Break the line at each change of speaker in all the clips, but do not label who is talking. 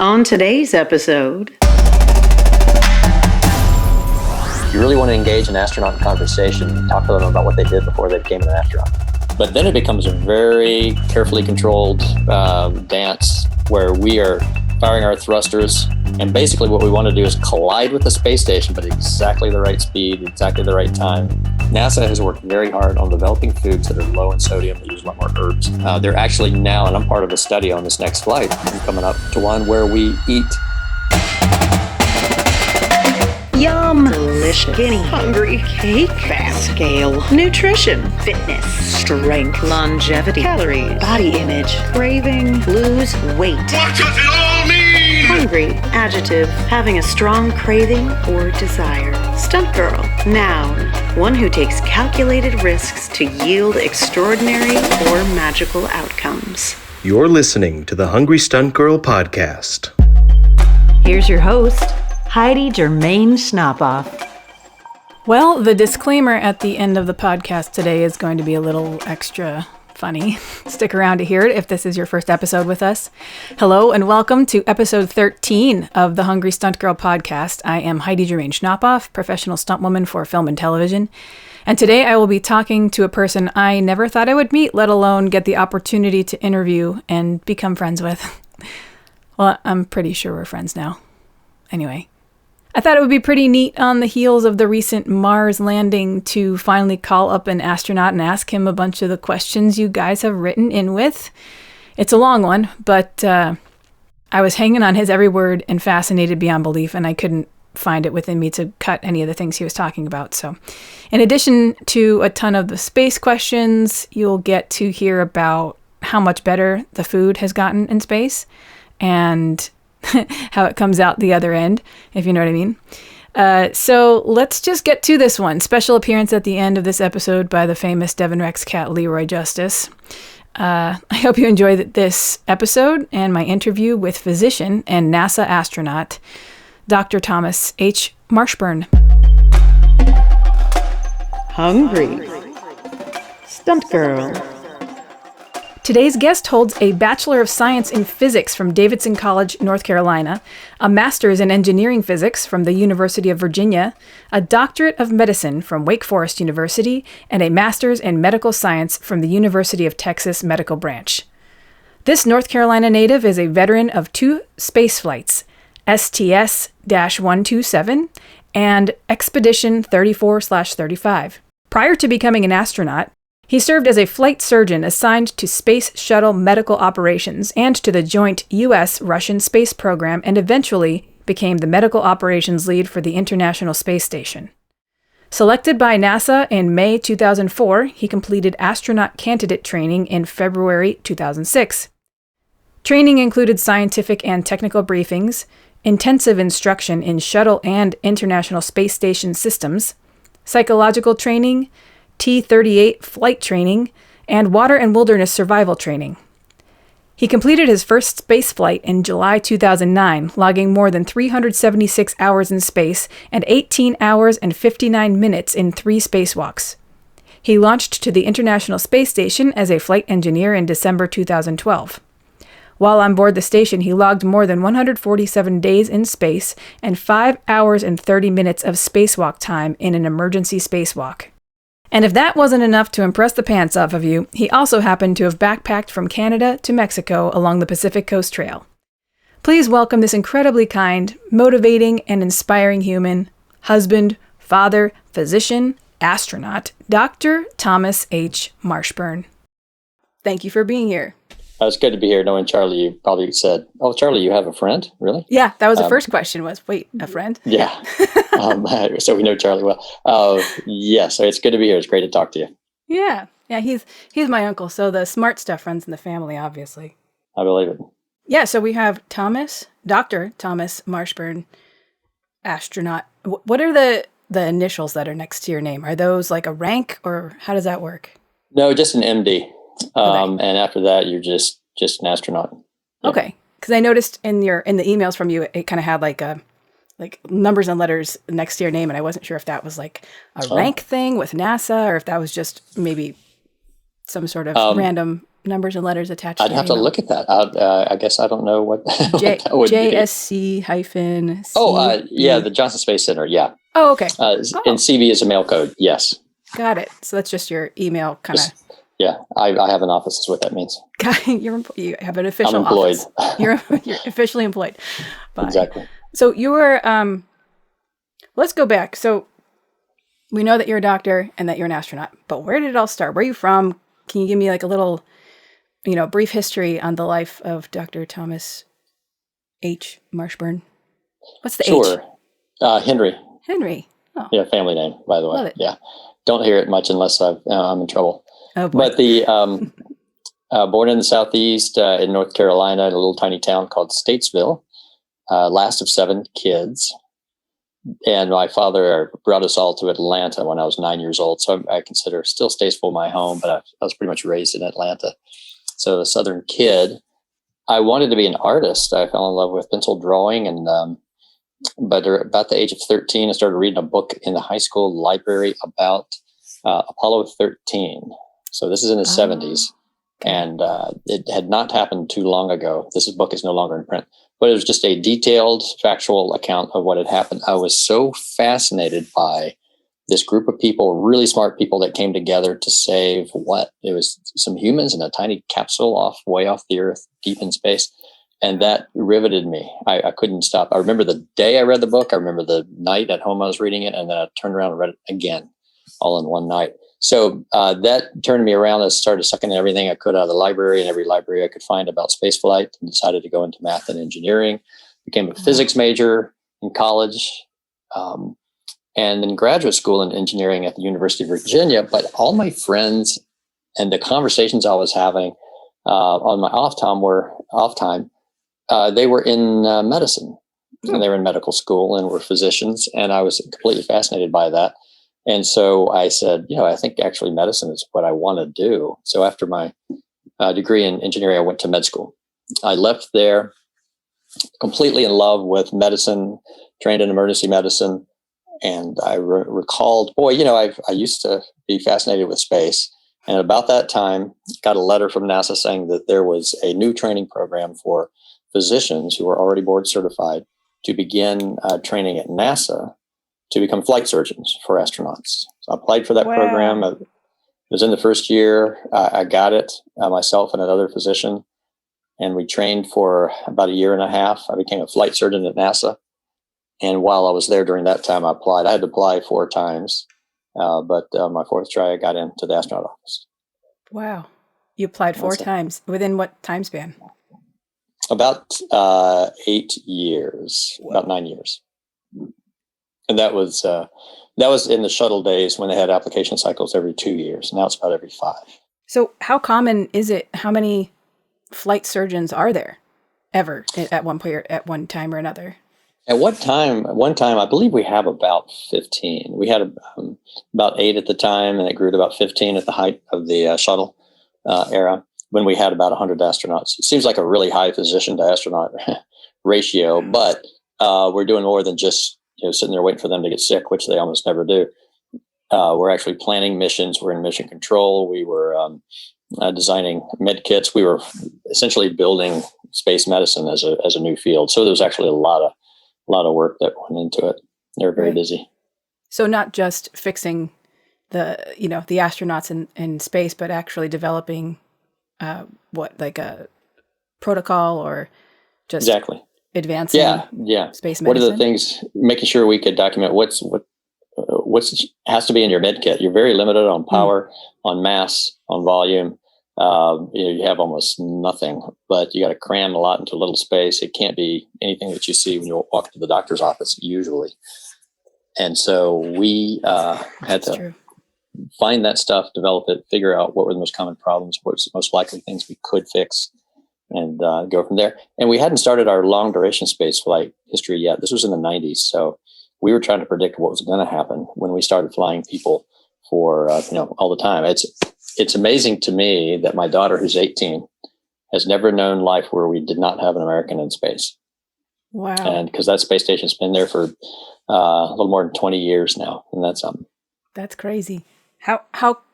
On today's episode,
you really want to engage an astronaut in conversation, talk to them about what they did before they became an astronaut. But then it becomes a very carefully controlled dance where we are firing our thrusters. And basically what we want to do is collide with the space station, but at exactly the right speed, exactly the right time. NASA has worked very hard on developing foods that are low in sodium. They use a lot more herbs. They're actually now, and I'm part of a study on this next flight, I'm coming up to one where we eat.
yum, delicious, skinny, hungry, cake, fat, scale, nutrition, fitness, strength, longevity, calories, body image, craving, lose weight.
What does it all mean?
Hungry, adjective, having a strong craving or desire. Stunt girl, noun, one who takes calculated risks to yield extraordinary or magical outcomes.
You're listening to the Hungry Stuntgirl podcast.
Here's your host, Heidi Germain Schnapoff.
Well, the disclaimer at the end of the podcast today is going to be a little extra funny. Stick around to hear it if this is your first episode with us. Hello and welcome to episode 13 of the Hungry Stuntgirl podcast. I am Heidi Germain Schnapoff, professional stuntwoman for film and television. And today I will be talking to a person I never thought I would meet, let alone get the opportunity to interview and become friends with. Well, I'm pretty sure we're friends now. Anyway, I thought it would be pretty neat on the heels of the recent Mars landing to finally call up an astronaut and ask him a bunch of the questions you guys have written in with. It's a long one, but I was hanging on his every word and fascinated beyond belief, and I couldn't find it within me to cut any of the things he was talking about. So in addition to a ton of the space questions, you'll get to hear about how much better the food has gotten in space and how it comes out the other end, if you know what I mean. So let's just get to this one. Special appearance at the end of this episode by the famous Devon Rex cat Leroy Justice. I hope you enjoyed this episode and my interview with physician and NASA astronaut, Dr. Thomas H Marshburn.
Hungry Stunt Girl.
Today's guest holds a Bachelor of Science in Physics from Davidson College, North Carolina, a Master's in Engineering Physics from the University of Virginia, a Doctorate of Medicine from Wake Forest University, and a Master's in Medical Science from the University of Texas Medical Branch. This North Carolina native is a veteran of 2 space flights, STS-127 and Expedition 34/35. Prior to becoming an astronaut, he served as a flight surgeon assigned to Space Shuttle Medical Operations and to the joint U.S.-Russian space program and eventually became the medical operations lead for the International Space Station. Selected by NASA in May 2004, he completed astronaut candidate training in February 2006. Training included scientific and technical briefings, intensive instruction in shuttle and International Space Station systems, psychological training, T-38 flight training, and water and wilderness survival training. He completed his first space flight in July 2009, logging more than 376 hours in space and 18 hours and 59 minutes in 3 spacewalks. He launched to the International Space Station as a flight engineer in December 2012. While on board the station, he logged more than 147 days in space and 5 hours and 30 minutes of spacewalk time in an emergency spacewalk. And if that wasn't enough to impress the pants off of you, he also happened to have backpacked from Canada to Mexico along the Pacific Coast Trail. Please welcome this incredibly kind, motivating, and inspiring human, husband, father, physician, astronaut, Dr. Thomas H. Marshburn. Thank you for being here.
It's good to be here. Knowing Charlie, you probably said, "Oh, Charlie, you have a friend, really?"
Yeah, that was the first question was, wait, a friend?
Yeah. So we know Charlie well. Yeah, so it's good to be here. It's great to talk to you.
Yeah, he's my uncle, so the smart stuff runs in the family, obviously.
I believe it.
Yeah, so we have Dr. Thomas Marshburn, astronaut. What are the initials that are next to your name? Are those like a rank, or how does that work?
No, just an MD.
Okay.
And after that, you're just an astronaut. Yeah.
Okay, because I noticed in the emails from you, it kind of had like numbers and letters next to your name, and I wasn't sure if that was like a rank thing with NASA, or if that was just maybe some sort of random numbers and letters attached?
I'd have to look at that. I guess I don't know what, what that would
JSC hyphen C.
The Johnson Space Center. Yeah.
Oh, okay.
And CV is a mail code. Yes.
Got it. So that's just your email kind of.
Yeah, I have an office. Is what that means.
You have an official
I'm employed.
office. You're officially employed. Bye.
Exactly.
So you were. Let's go back. So we know that you're a doctor and that you're an astronaut. But where did it all start? Where are you from? Can you give me like a little, brief history on the life of Dr. Thomas H Marshburn? What's the H?
Sure. Henry.
Henry. Oh.
Yeah, family name, by the way.
Love it.
Yeah. Don't hear it much unless I'm in trouble.
Oh, boy.
But the born in the Southeast in North Carolina, in a little tiny town called Statesville, last of 7 kids. And my father brought us all to Atlanta when I was 9 years old. So I consider still Statesville my home, but I was pretty much raised in Atlanta. So a Southern kid. I wanted to be an artist. I fell in love with pencil drawing. But about the age of 13, I started reading a book in the high school library about Apollo 13. So this is in the 70s, and it had not happened too long ago. This book is no longer in print, but it was just a detailed, factual account of what had happened. I was so fascinated by this group of people, really smart people that came together to save it was some humans in a tiny capsule way off the Earth, deep in space. And that riveted me. I couldn't stop. I remember the day I read the book. I remember the night at home I was reading it, and then I turned around and read it again, all in one night. So that turned me around. I started sucking in everything I could out of the library, and every library I could find about spaceflight, and decided to go into math and engineering. Became a physics major in college, and then graduate school in engineering at the University of Virginia. But all my friends and the conversations I was having on my off time, they were in medicine, and they were in medical school and were physicians. And I was completely fascinated by that. And so I said, I think actually medicine is what I want to do. So after my degree in engineering, I went to med school. I left there completely in love with medicine, trained in emergency medicine. And I recalled, I used to be fascinated with space. And about that time, got a letter from NASA saying that there was a new training program for physicians who were already board certified to begin training at NASA to become flight surgeons for astronauts. So I applied for that program. It was in the first year. I got it, myself and another physician, and we trained for about a year and a half. I became a flight surgeon at NASA. And while I was there during that time, I applied. I had to apply 4 times, but my 4th try, I got into the astronaut office. Wow.
You applied 4 times. Within what time span?
About 8 years, about 9 years. And that was in the shuttle days when they had application cycles every 2 years. Now it's about every 5.
So how common is it? How many flight surgeons are there ever at one point, at one time or another?
At one time, I believe we have about 15. We had about 8 at the time, and it grew to about 15 at the height of the shuttle era, when we had about 100 astronauts. It seems like a really high physician to astronaut ratio, but we're doing more than just sitting there waiting for them to get sick, which they almost never do. We're actually planning missions. We're in mission control. We were designing med kits. We were essentially building space medicine as a new field. So there was actually a lot of work that went into it. They were very busy.
So not just fixing the astronauts in space, but actually developing like a protocol or just
exactly
advancing space medicine?
What are the things, making sure we could document what has to be in your med kit. You're very limited on power, on mass, on volume. You have almost nothing, but you got to cram a lot into a little space. It can't be anything that you see when you walk to the doctor's office usually. And so we had to find that stuff, develop it, figure out what were the most common problems, what was the most likely things we could fix, and go from there. And we hadn't started our long duration space flight history yet. This was in the 90s. So we were trying to predict what was going to happen when we started flying people for, all the time. It's amazing to me that my daughter, who's 18, has never known life where we did not have an American in space.
Wow.
And because that space station's been there for a little more than 20 years now. And
that's crazy.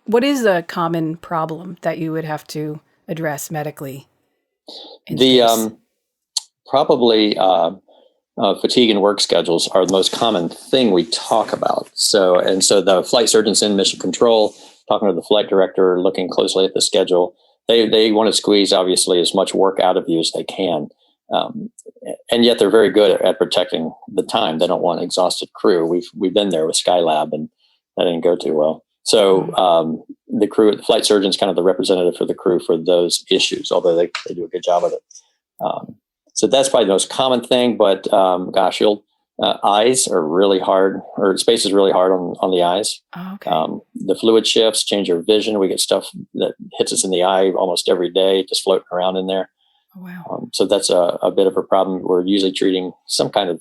What is a common problem that you would have to address medically? In
The
space?
probably fatigue and work schedules are the most common thing we talk about. So the flight surgeons in mission control, talking to the flight director, looking closely at the schedule, they want to squeeze obviously as much work out of you as they can. And yet they're very good at protecting the time. They don't want exhausted crew. We've been there with Skylab, and that didn't go too well. So the flight surgeon's kind of the representative for the crew for those issues, although they do a good job of it. So that's probably the most common thing. But eyes are really hard, or space is really hard on the eyes.
Oh, okay.
The fluid shifts, change your vision. We get stuff that hits us in the eye almost every day, just floating around in there.
Oh, wow.
So that's a bit of a problem. We're usually treating some kind of,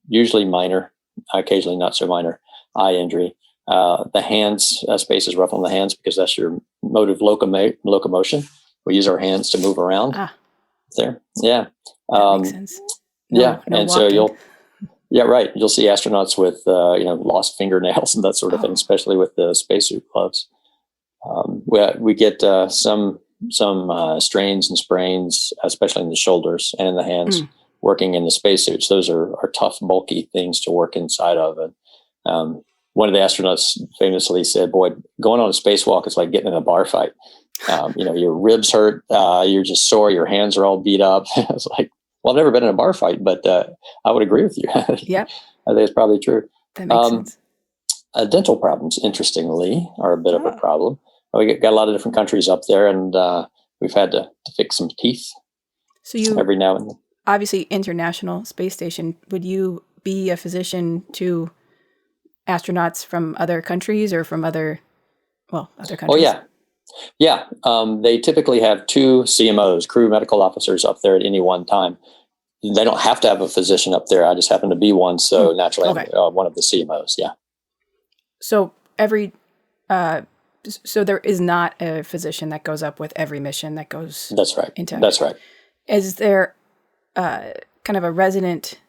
usually minor, occasionally not so minor, eye injury. The hands, space is rough on the hands because that's your mode of locomotion. We use our hands to move around there. Yeah.
That makes sense.
No
walking.
So you'll see astronauts with, lost fingernails and that sort of thing, especially with the spacesuit gloves. We get some strains and sprains, especially in the shoulders and in the hands, working in the spacesuits. Those are tough, bulky things to work inside of. And one of the astronauts famously said, "Boy, going on a spacewalk is like getting in a bar fight. Your ribs hurt, you're just sore, your hands are all beat up." It's like, well, I've never been in a bar fight, but I would agree with you.
Yep.
I think it's probably true.
That makes sense.
Dental problems, interestingly, are a bit of a problem. We got a lot of different countries up there, and we've had to fix some teeth.
So you
every now and then.
Obviously, International Space Station. Would you be a physician to astronauts from other countries or from other countries?
Oh, yeah. Yeah. They typically have 2 CMOs, crew medical officers, up there at any one time. They don't have to have a physician up there. I just happen to be one. So naturally, I'm one of the CMOs. Yeah.
So so there is not a physician that goes up with every mission that goes.
That's right. That's right.
Is there kind of a resident?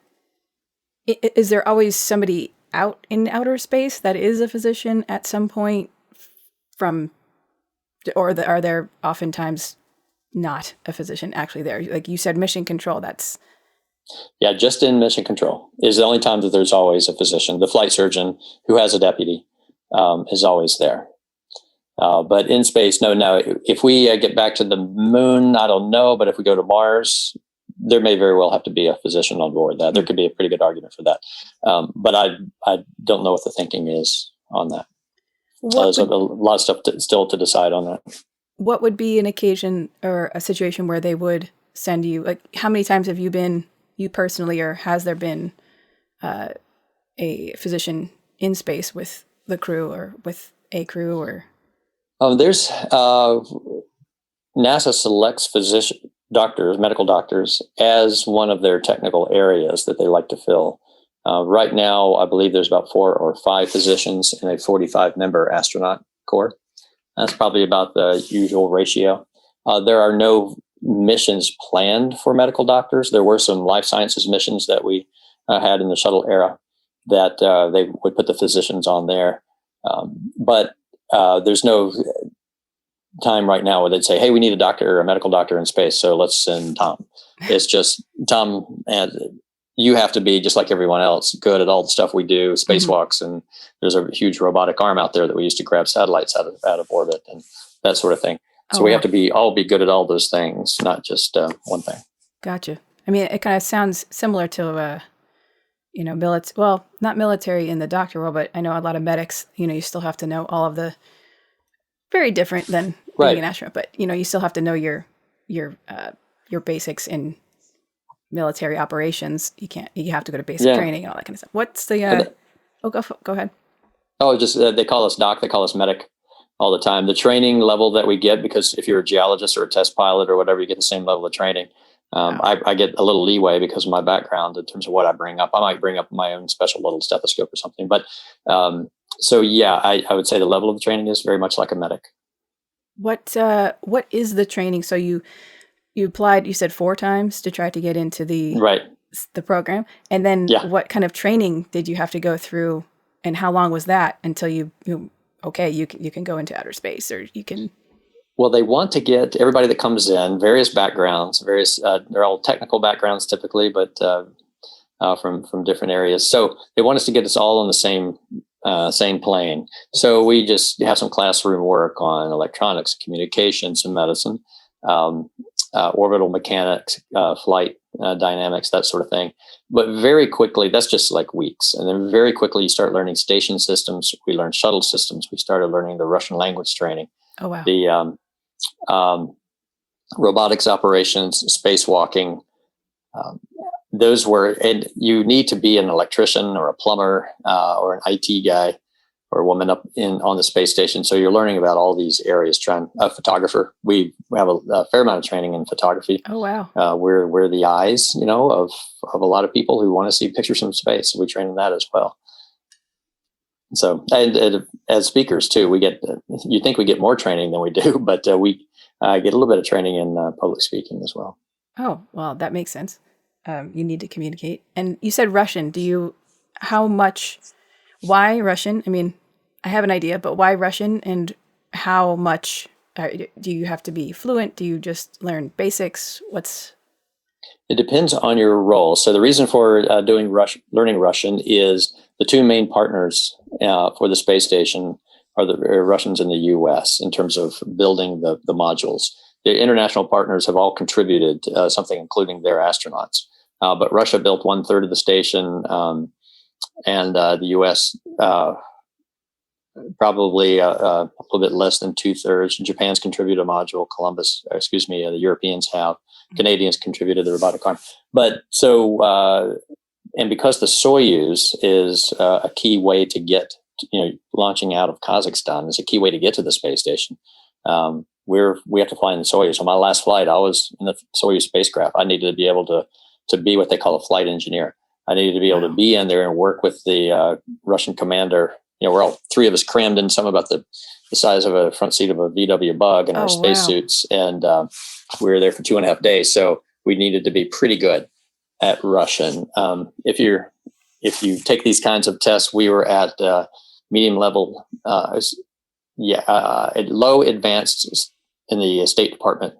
Is there always somebody out in outer space that is a physician at some point are there oftentimes not a physician actually there? Like you said, mission control,
Yeah, just in mission control is the only time that there's always a physician. The flight surgeon who has a deputy is always there. But in space, no. If we get back to the moon, I don't know. But if we go to Mars, there may very well have to be a physician on board. That there could be a pretty good argument for that. But I don't know what the thinking is on that. There's a lot of stuff still to decide on that.
What would be an occasion or a situation where they would send you? Like, how many times have you been, you personally, or has there been a physician in space with the crew or with a crew? Or
there's NASA selects medical doctors, as one of their technical areas that they like to fill. Right now, I believe there's about 4 or 5 physicians in a 45-member astronaut corps. That's probably about the usual ratio. There are no missions planned for medical doctors. There were some life sciences missions that we had in the shuttle era that they would put the physicians on there. But there's no time right now where they'd say, "Hey, we need a medical doctor in space, so let's send Tom." It's just Tom, and you have to be just like everyone else, good at all the stuff we do, spacewalks, and there's a huge robotic arm out there that we use to grab satellites out of orbit and that sort of thing. So we have to be good at all those things, not just one thing.
Gotcha. I mean, it kind of sounds similar to not military in the doctor world, but I know a lot of medics. You still have to know all of the. Very different than being an astronaut, but you still have to know your basics in military operations. You have to go to basic training and all that kind of stuff. What's the go ahead.
Oh, just they call us doc, they call us medic all the time. The training level that we get, because if you're a geologist or a test pilot or whatever, you get the same level of training. I get a little leeway because of my background in terms of what I bring up. I might bring up my own special little stethoscope or something, but I would say the level of the training is very much like a medic.
What is the training? So you applied, you said 4 times to try to get into the program. And then what kind of training did you have to go through, and how long was that until you can go into outer space, or you can
Well, they want to get everybody that comes in, various backgrounds, they're all technical backgrounds typically, but from different areas. So they want us to get us all on the same plane. So we just have some classroom work on electronics, communications, and medicine, orbital mechanics, flight dynamics, that sort of thing. But very quickly, that's just like weeks. And then very quickly, you start learning station systems. We learned shuttle systems. We started learning the Russian language training.
Oh, wow.
The robotics operations, spacewalking. Those were, and you need to be an electrician or a plumber or an IT guy or a woman up on the space station. So you're learning about all these areas. A photographer. We have a fair amount of training in photography.
Oh, wow.
We're the eyes, of a lot of people who want to see pictures from space. We train in that as well. So, and as speakers too, you think we get more training than we do, but we get a little bit of training in public speaking as well.
Oh, well, that makes sense. You need to communicate. And you said Russian. Why Russian? I mean, I have an idea, but why Russian, and how much do you have to be fluent? Do you just learn basics?
It depends on your role. So the reason for learning Russian is the two main partners for the space station are the Russians and the U.S. in terms of building the modules. The international partners have all contributed something, including their astronauts. But Russia built 1/3 of the station, and the U.S. Probably a little bit less than 2/3. Japan's contributed a module. The Europeans have. Canadians contributed the robotic arm. But so, and because the Soyuz is a key way to get, launching out of Kazakhstan is a key way to get to the space station. We have to fly in the Soyuz. On my last flight, I was in the Soyuz spacecraft. I needed to be able to be what they call a flight engineer. I needed to be able to be in there and work with the Russian commander. We're all three of us crammed in some about the size of a front seat of a VW Bug in our spacesuits. And we were there for 2.5 days. So we needed to be pretty good at Russian. If you take these kinds of tests, we were at medium level, low advanced in the State Department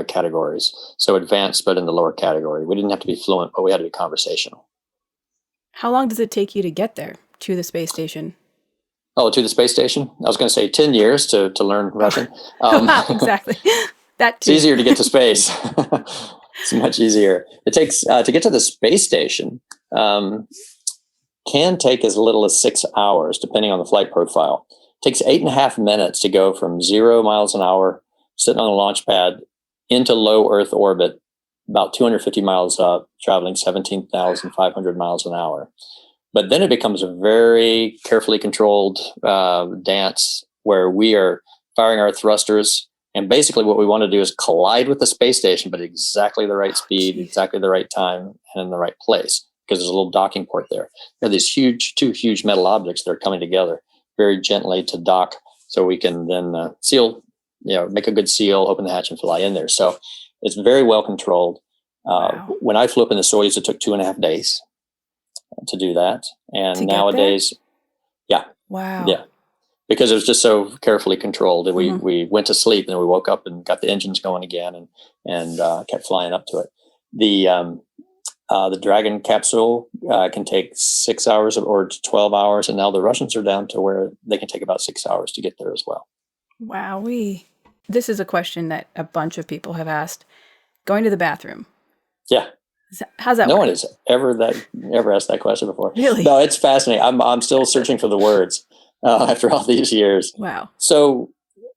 categories. So advanced, but in the lower category. We didn't have to be fluent, but we had to be conversational.
How long does it take you to get there, to the space station?
Oh, to the space station? I was going to say 10 years to learn Russian.
Exactly. That too.
It's easier to get to space. It's much easier. It takes, to get to the space station, can take as little as 6 hours, depending on the flight profile. It takes 8.5 minutes to go from 0 miles an hour, sitting on a launch pad, into low Earth orbit, about 250 miles up, traveling 17,500 miles an hour. But then it becomes a very carefully controlled dance where we are firing our thrusters. And basically what we want to do is collide with the space station, but at exactly the right speed, exactly the right time, and in the right place, because there's a little docking port there. There are these two huge metal objects that are coming together very gently to dock, so we can then seal, make a good seal, open the hatch, and fly in there. So it's very well controlled. When I flew up in the Soyuz, it took 2.5 days to do that. And nowadays,
wow.
Yeah. Because it was just so carefully controlled. We went to sleep and then we woke up and got the engines going again and kept flying up to it. The Dragon capsule can take 6 hours or 12 hours. And now the Russians are down to where they can take about 6 hours to get there as well.
Wowee. This is a question that a bunch of people have asked. Going to the bathroom.
Yeah.
How's that
No
work?
one has ever asked that question before.
Really?
No, it's fascinating. I'm still searching for the words after all these years.
Wow. So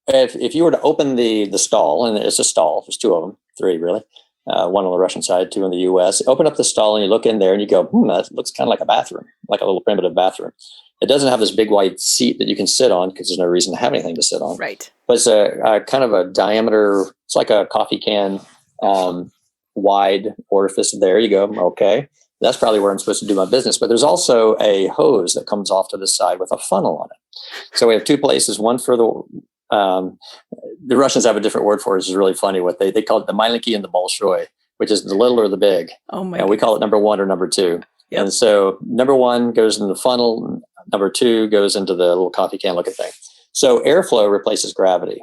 if you were to open the stall, and it's a stall, there's 2 of them, 3 really, one on the Russian side, 2 in the U.S. Open up the stall and you look in there and you go, that looks kind of like a bathroom, like a little primitive bathroom. It doesn't have this big wide seat that you can sit on because there's no reason to have anything to sit on.
Right.
But it's a kind of a diameter. It's like a coffee can. Wide orifice. There you go. Okay. That's probably where I'm supposed to do my business. But there's also a hose that comes off to the side with a funnel on it. So we have 2 places, one for the Russians have a different word for it. It's really funny. What they call it the Malinki and the Bolshoi, which is the little or the big.
Oh my!
And we call it number 1 or number 2.
Yep.
And so number 1 goes in the funnel. Number 2 goes into the little coffee can looking thing. So airflow replaces gravity.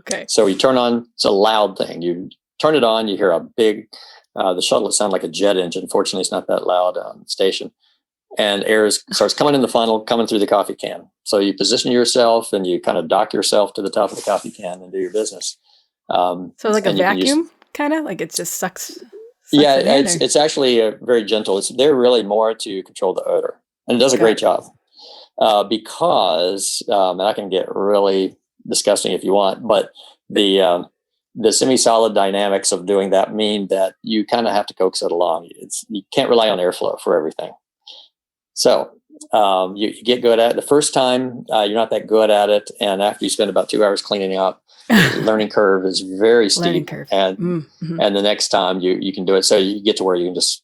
Okay.
So you turn on, it's a loud thing. You turn it on, you hear a big, the shuttle, it sounds like a jet engine. Fortunately, it's not that loud on the station. And air starts coming in the funnel, coming through the coffee can. So you position yourself and you kind of dock yourself to the top of the coffee can and do your business.
So like a vacuum, kind of like it just sucks.
Yeah, it's actually very gentle. They're really more to control the odor, and it does a great job. Because and I can get really disgusting if you want, but the semi-solid dynamics of doing that mean that you kind of have to coax it along. You can't rely on airflow for everything. So you get good at it. The first time, you're not that good at it. And after you spend about 2 hours cleaning up, the learning curve is very steep. And the next time you can do it. So you get to where you can just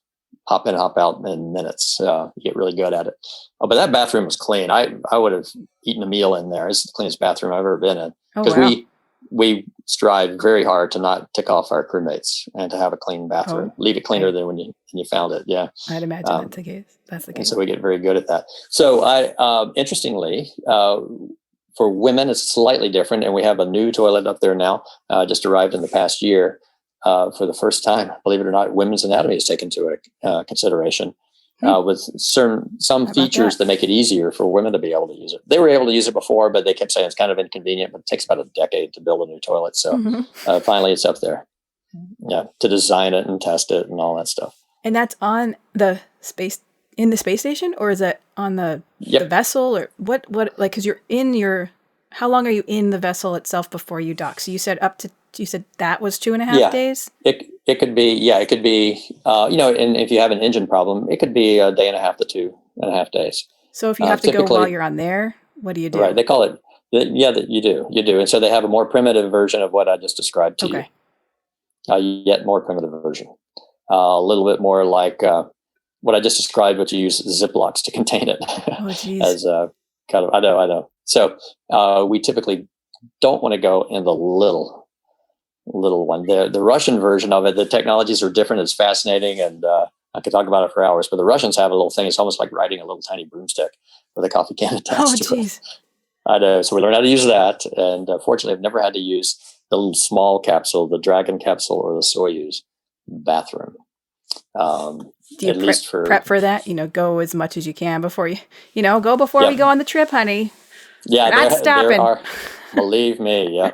hop in, hop out in minutes. You get really good at it. Oh, but that bathroom was clean. I would have eaten a meal in there. It's the cleanest bathroom I've ever been in. Because we strive very hard to not tick off our crewmates and to have a clean bathroom. Leave it cleaner than when you found it. Yeah,
I'd imagine that's the case.
And so we get very good at that. So interestingly, for women, it's slightly different, and we have a new toilet up there now. Just arrived in the past year. For the first time, believe it or not, women's anatomy is taken into consideration. With some features that make it easier for women to be able to use it. They were able to use it before, but they kept saying it's kind of inconvenient, but it takes about a decade to build a new toilet. So finally it's up there. Yeah, to design it and test it and all that stuff.
And that's on the space station, or is it on the vessel, or what like, because you're in how long are you in the vessel itself before you dock? So you said that was 2.5 days?
It could be, it could be, and if you have an engine problem, it could be a day and a half to 2.5 days.
So if you have to go while you're on there, what do you do?
Right. They call it, you do. And so they have a more primitive version of what I just described to you. Yet more primitive version. A little bit more like what I just described, but you use Ziplocs to contain it.
Oh, geez.
As kind of, I know. So we typically don't want to go in the little one. The Russian version of it, the technologies are different. It's fascinating, and I could talk about it for hours. But the Russians have a little thing. It's almost like riding a little tiny broomstick with a coffee can attached to it. I know. So we learned how to use that, and fortunately, I've never had to use the little small capsule, the Dragon capsule, or the Soyuz bathroom.
Do you prep for that? Go as much as you can before we go on the trip, honey.
Yeah,
not stopping.
There are, believe me, yeah.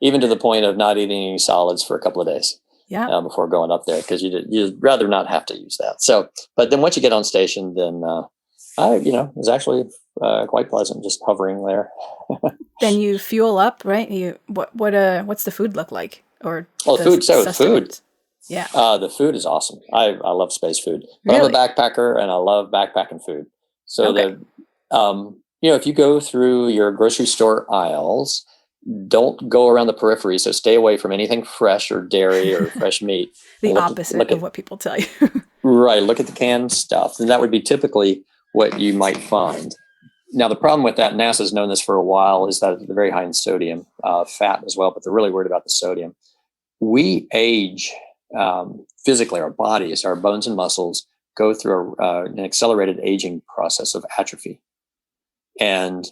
Even to the point of not eating any solids for a couple of days before going up there, because you'd rather not have to use that. So, but then once you get on station, then it's actually quite pleasant just hovering there.
Then you fuel up, right? What's the food look like? Or
food.
Yeah.
The food is awesome. I love space food.
Really?
I'm a backpacker, and I love backpacking food. So if you go through your grocery store aisles, don't go around the periphery. So stay away from anything fresh or dairy or fresh meat.
The opposite of what people tell you.
Right. Look at the canned stuff. And that would be typically what you might find. Now, the problem with that, NASA's known this for a while, is that they're very high in sodium, fat as well, but they're really worried about the sodium. We age physically, our bodies, our bones and muscles go through an accelerated aging process of atrophy. And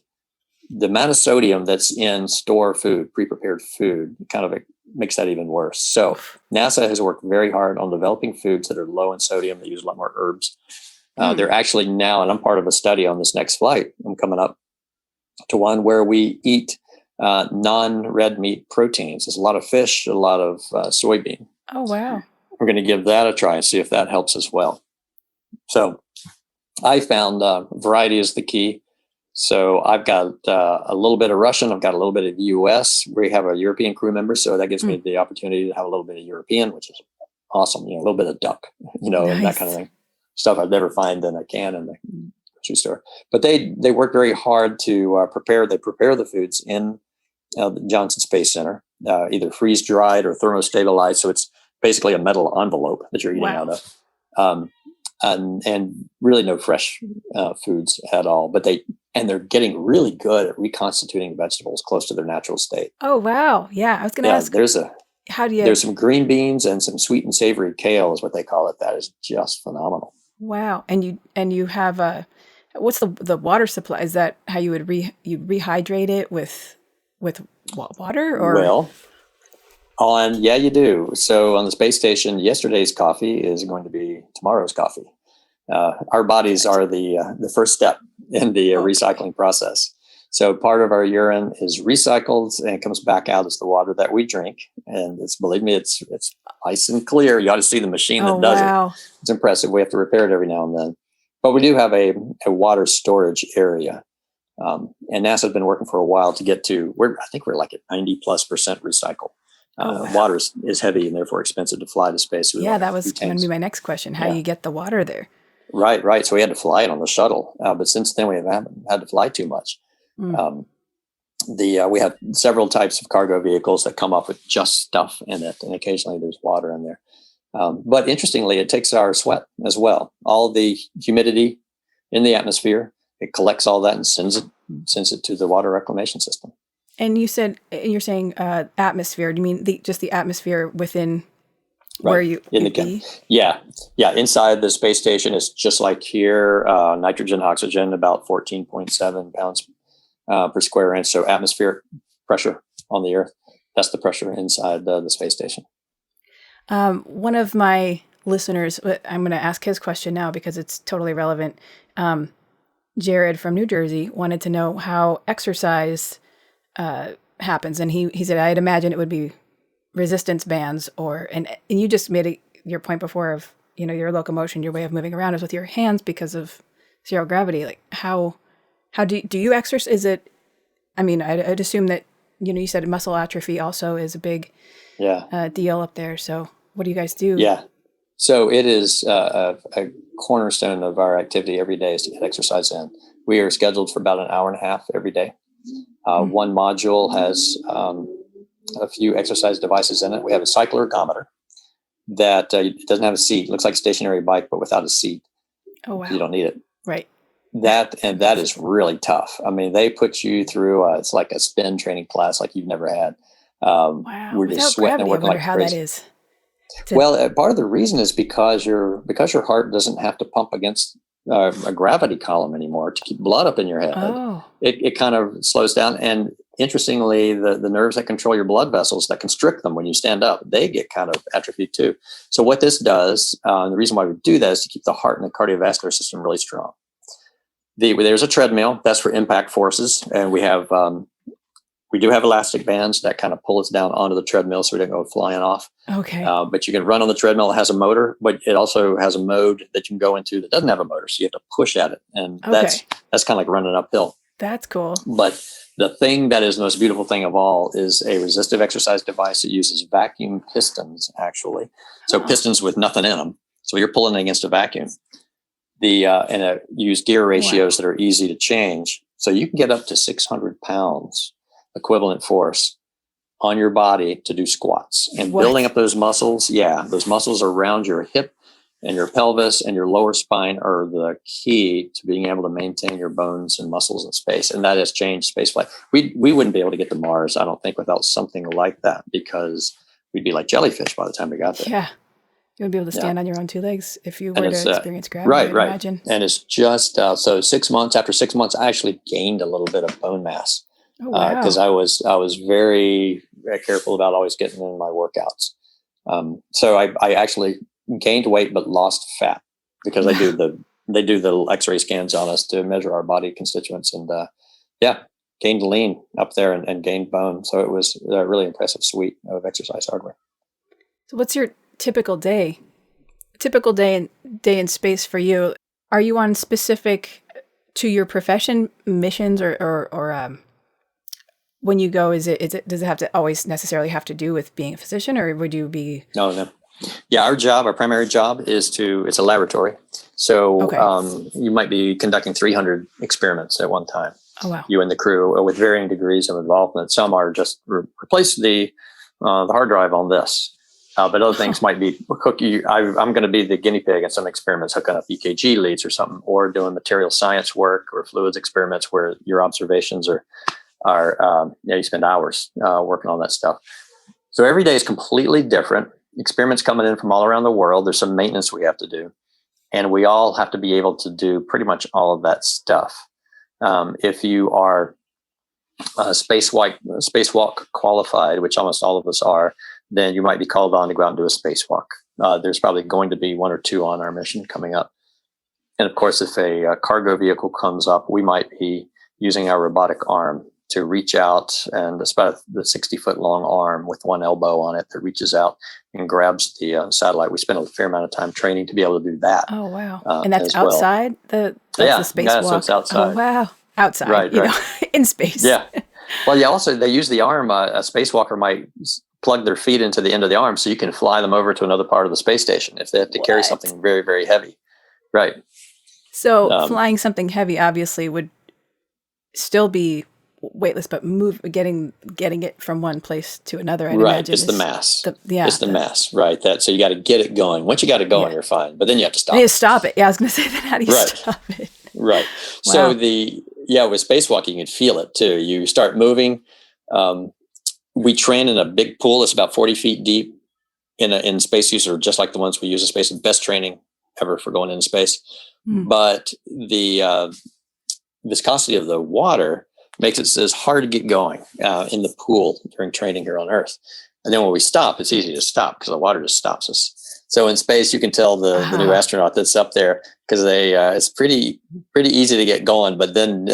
the amount of sodium that's in store food, pre-prepared food, kind of makes that even worse. So NASA has worked very hard on developing foods that are low in sodium. They use a lot more herbs. They're actually now, and I'm part of a study on this next flight, I'm coming up to one where we eat non-red meat proteins. There's a lot of fish, a lot of soybean.
Oh, wow.
We're going to give that a try and see if that helps as well. So I found variety is the key. So I've got a little bit of Russian. I've got a little bit of US. We have a European crew member, so that gives me the opportunity to have a little bit of European, which is awesome. A little bit of duck, nice. And that kind of thing. Stuff I'd never find in a can in the grocery store. But they work very hard to prepare. They prepare the foods in the Johnson Space Center, either freeze dried or thermostabilized. So it's basically a metal envelope that you're eating out of. And really no fresh foods at all. But they're getting really good at reconstituting vegetables close to their natural state.
Oh, wow. Yeah, I was going to ask.
There's some green beans and some sweet and savory kale is what they call it. That is just phenomenal.
Wow. And you have What's the water supply? Is that how you would you rehydrate it with water or?
Well, yeah, you do. So on the space station, yesterday's coffee is going to be tomorrow's coffee. Our bodies are the first step in the recycling process. So part of our urine is recycled and it comes back out as the water that we drink. And believe me, it's nice and clear. You ought to see the machine that does it. It's impressive. We have to repair it every now and then. But we do have a water storage area. And NASA's been working for a while to get to, I think we're like at 90+% recycle. Water is heavy and therefore expensive to fly to space.
That was going to be my next question. How do you get the water there?
Right. So we had to fly it on the shuttle. But since then, we haven't had to fly too much. We have several types of cargo vehicles that come up with just stuff in it. And occasionally there's water in there. But interestingly, it takes our sweat as well. All the humidity in the atmosphere, it collects all that and sends it to the water reclamation system. And
you're saying atmosphere. Do you mean just the atmosphere within where you be?
Yeah. Inside the space station, it's just like here, nitrogen, oxygen, about 14.7 pounds per square inch. So atmospheric pressure on the Earth. That's the pressure inside the space station.
One of my listeners, I'm going to ask his question now because it's totally relevant. Jared from New Jersey wanted to know how exercise happens. And he said, I'd imagine it would be resistance bands and you just made your point before of, your locomotion, your way of moving around is with your hands because of zero gravity. Like how do you exercise? Is it, I'd assume that, you said muscle atrophy also is a big deal up there. So what do you guys do?
Yeah. So it is a cornerstone of our activity every day is to get exercise in. We are scheduled for about an hour and a half every day. One module has a few exercise devices in it. We have a cycle ergometer that doesn't have a seat. It looks like a stationary bike, but without a seat.
Oh, wow.
You don't need it.
Right.
That is really tough. They put you through, it's like a spin training class like you've never had.
Wow.
We're just sweating and working like crazy.
I wonder how that is.
Well, part of the reason is because your heart doesn't have to pump against a gravity column anymore to keep blood up in your head.
Oh.
It kind of slows down. And interestingly, the nerves that control your blood vessels that constrict them when you stand up, they get kind of atrophied too. So what this does, the reason why we do that is to keep the heart and the cardiovascular system really strong. There's a treadmill that's for impact forces, and we do have elastic bands that kind of pull us down onto the treadmill so we don't go flying off.
Okay.
But you can run on the treadmill. It has a motor, but it also has a mode that you can go into that doesn't have a motor, so you have to push at it, and that's kind of like running uphill.
That's cool.
But the thing that is the most beautiful thing of all is a resistive exercise device that uses vacuum pistons, actually. So pistons with nothing in them. So you're pulling against a vacuum. And use gear ratios that are easy to change. So you can get up to 600 pounds equivalent force on your body to do squats. And building up those muscles, those muscles around your hip and your pelvis and your lower spine are the key to being able to maintain your bones and muscles in space. And that has changed spaceflight. We wouldn't be able to get to Mars, I don't think, without something like that, because we'd be like jellyfish by the time we got there.
Yeah. You would be able to stand on your own two legs if you were to experience gravity.
Right.
Imagine.
And it's just, so 6 months, after 6 months, I actually gained a little bit of bone mass.
Oh, wow.
Because I was very, very careful about always getting in my workouts. So I actually gained weight but lost fat because they do the X-ray scans on us to measure our body constituents, and gained lean up there and gained bone. So it was a really impressive suite of exercise hardware.
So what's your typical day in space for you? Are you on specific to your profession missions or when you go, does it have to always necessarily have to do with being a physician, or would you be?
No. Yeah, our primary job it's a laboratory. So you might be conducting 300 experiments at one time.
Oh, wow.
You and the crew with varying degrees of involvement. Some are just replace the hard drive on this. But other things might be I'm going to be the guinea pig in some experiments, hooking up EKG leads or something, or doing material science work or fluids experiments where your observations are you spend hours working on that stuff. So every day is completely different. Experiments coming in from all around the world. There's some maintenance we have to do. And we all have to be able to do pretty much all of that stuff. If you are spacewalk qualified, which almost all of us are, then you might be called on to go out and do a spacewalk. There's probably going to be 1 or 2 on our mission coming up. And of course, if a cargo vehicle comes up, we might be using our robotic arm to reach out, and it's about the 60-foot long arm with one elbow on it that reaches out and grabs the satellite. We spend a fair amount of time training to be able to do that.
Oh, wow. And that's
well.
outside the spacewalk?
Yeah, so it's outside.
Oh, wow. Outside, right. Know, in space.
Yeah. Well, yeah, also they use the arm. A spacewalker might plug their feet into the end of the arm so you can fly them over to another part of the space station if they have to carry something very, very heavy. Right.
So flying something heavy obviously would still be weightless, but getting it from one place to another. I'd imagine
it's the mass.
It's
the mass. Right. So you got to get it going. Once you got it going, you're fine. But then you have to stop.
You stop it. Yeah, I was going to say that. How do you stop it?
Right.
Wow.
So with spacewalking, you can feel it too. You start moving. We train in a big pool that's about 40 feet deep in spacesuits, or just like the ones we use in space. The best training ever for going into space. But the viscosity of the water makes it as hard to get going in the pool during training here on Earth. And then when we stop, it's easy to stop because the water just stops us. So in space, you can tell the new astronaut that's up there because it's pretty easy to get going, but then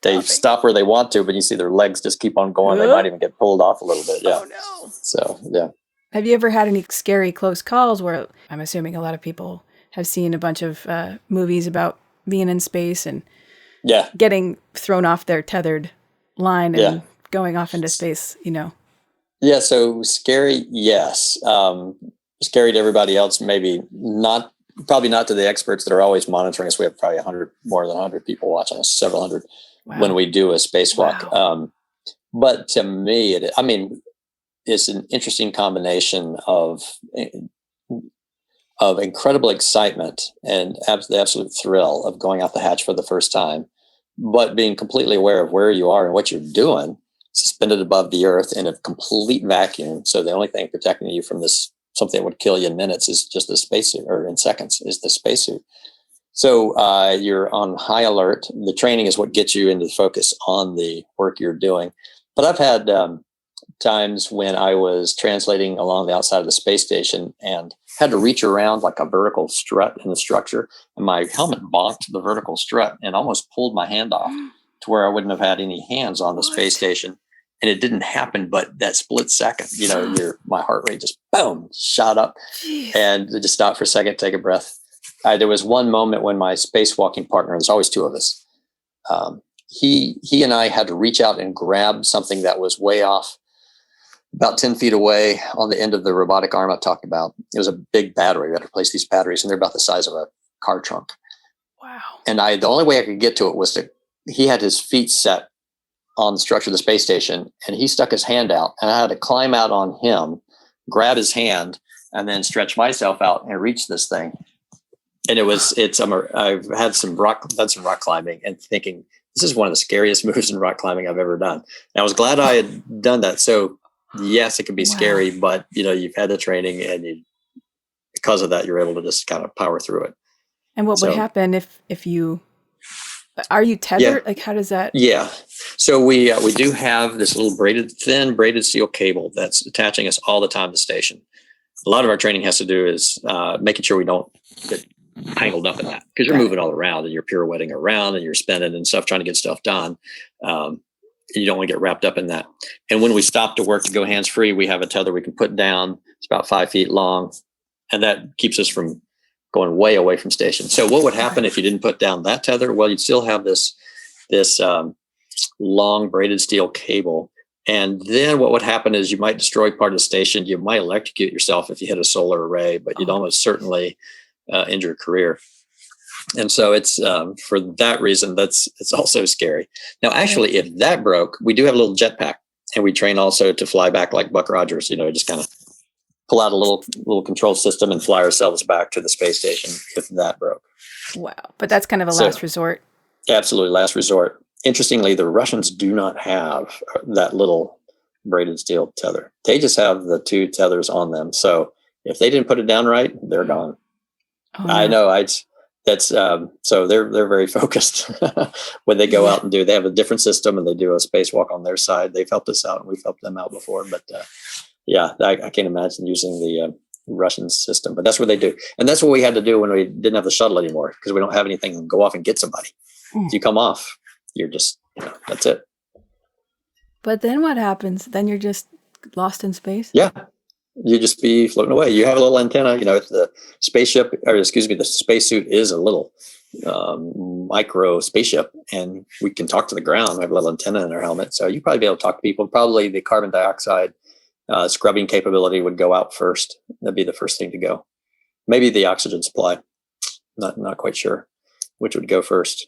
they stop where they want to, but you see their legs just keep on going. They might even get pulled off a little bit. Yeah.
Oh, no.
So, yeah.
Have you ever had any scary close calls where I'm assuming a lot of people have seen a bunch of movies about being in space and getting thrown off their tethered line and going off into space, Yeah,
so scary, yes. Scary to everybody else, maybe not, probably not to the experts that are always monitoring us. We have probably more than 100 people watching us, several hundred when we do a spacewalk.
Wow.
But to me, it's an interesting combination of incredible excitement and the absolute thrill of going out the hatch for the first time, but being completely aware of where you are and what you're doing, suspended above the Earth in a complete vacuum. So the only thing protecting you from this, something that would kill you in minutes, is just the spacesuit, or in seconds is the spacesuit. So you're on high alert. The training is what gets you into focus on the work you're doing. But I've had times when I was translating along the outside of the space station and had to reach around like a vertical strut in the structure, and my helmet bonked the vertical strut and almost pulled my hand off to where I wouldn't have had any hands on the space station. And it didn't happen, but that split second, my heart rate just boom, shot up. Jeez. And just stop for a second, take a breath. There was one moment when my spacewalking partner, there's always 2 of us, he and I had to reach out and grab something that was way off, about 10 feet away on the end of the robotic arm I talked about. It was a big battery. We had to replace these batteries, and they're about the size of a car trunk.
Wow.
And the only way I could get to it was he had his feet set on the structure of the space station, and he stuck his hand out, and I had to climb out on him, grab his hand, and then stretch myself out and reach this thing. And I've had some rock climbing and thinking, this is one of the scariest moves in rock climbing I've ever done. And I was glad I had done that. So yes, it can be scary, but you've had the training, and because of that, you're able to just kind of power through it.
And what would happen if you, are you tethered? Like, how does that?
Yeah. So we do have this little thin braided steel cable that's attaching us all the time to the station. A lot of our training has to do is making sure we don't get tangled up in that, because you're moving all around and you're pirouetting around and you're spinning and stuff, trying to get stuff done. You don't want to get wrapped up in that. And when we stop to work to go hands free, we have a tether we can put down. It's about 5 feet long, and that keeps us from going way away from station. So what would happen if you didn't put down that tether? Well, you'd still have this long braided steel cable. And then what would happen is you might destroy part of the station. You might electrocute yourself if you hit a solar array, but you'd almost certainly injure your career. And so it's for that reason, it's also scary. Now, actually, if that broke, we do have a little jetpack, and we train also to fly back like Buck Rogers, just kind of pull out a little control system and fly ourselves back to the space station if that broke.
Wow. But that's kind of a last resort.
Absolutely. Last resort. Interestingly, the Russians do not have that little braided steel tether. They just have the 2 tethers on them. So if they didn't put it down right, they're gone.
Oh,
I
no.
know. That's so they're very focused when they go out and they have a different system and they do a spacewalk on their side. They've helped us out and we've helped them out before. But I can't imagine using the Russian system. But that's what they do, and that's what we had to do when we didn't have the shuttle anymore because we don't have anything to go off and get somebody. If you come off, you're just that's it.
But then what happens? Then you're just lost in space?
Yeah. You just be floating away. You have a little antenna, if the the spacesuit is a little micro spaceship and we can talk to the ground. We have a little antenna in our helmet. So you probably be able to talk to people. Probably the carbon dioxide scrubbing capability would go out first. That'd be the first thing to go. Maybe the oxygen supply. Not quite sure which would go first.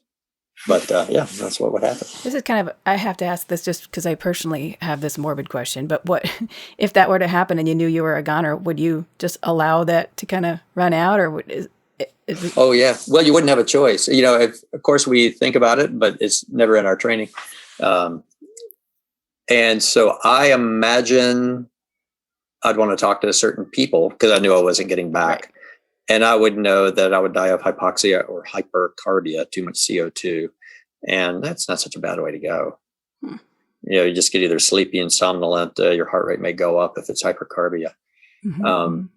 But that's what would happen.
This is kind of, I have to ask this just because I personally have this morbid question, but what if that were to happen and you knew you were a goner, would you just allow that to kind of run out or is it...
Oh, yeah. Well, you wouldn't have a choice. Of course we think about it, but it's never in our training. And so I imagine I'd want to talk to certain people because I knew I wasn't getting back. Right. And I would know that I would die of hypoxia or hypercarbia, too much CO2. And that's not such a bad way to go. You just get either sleepy and somnolent. Your heart rate may go up if it's hypercarbia. And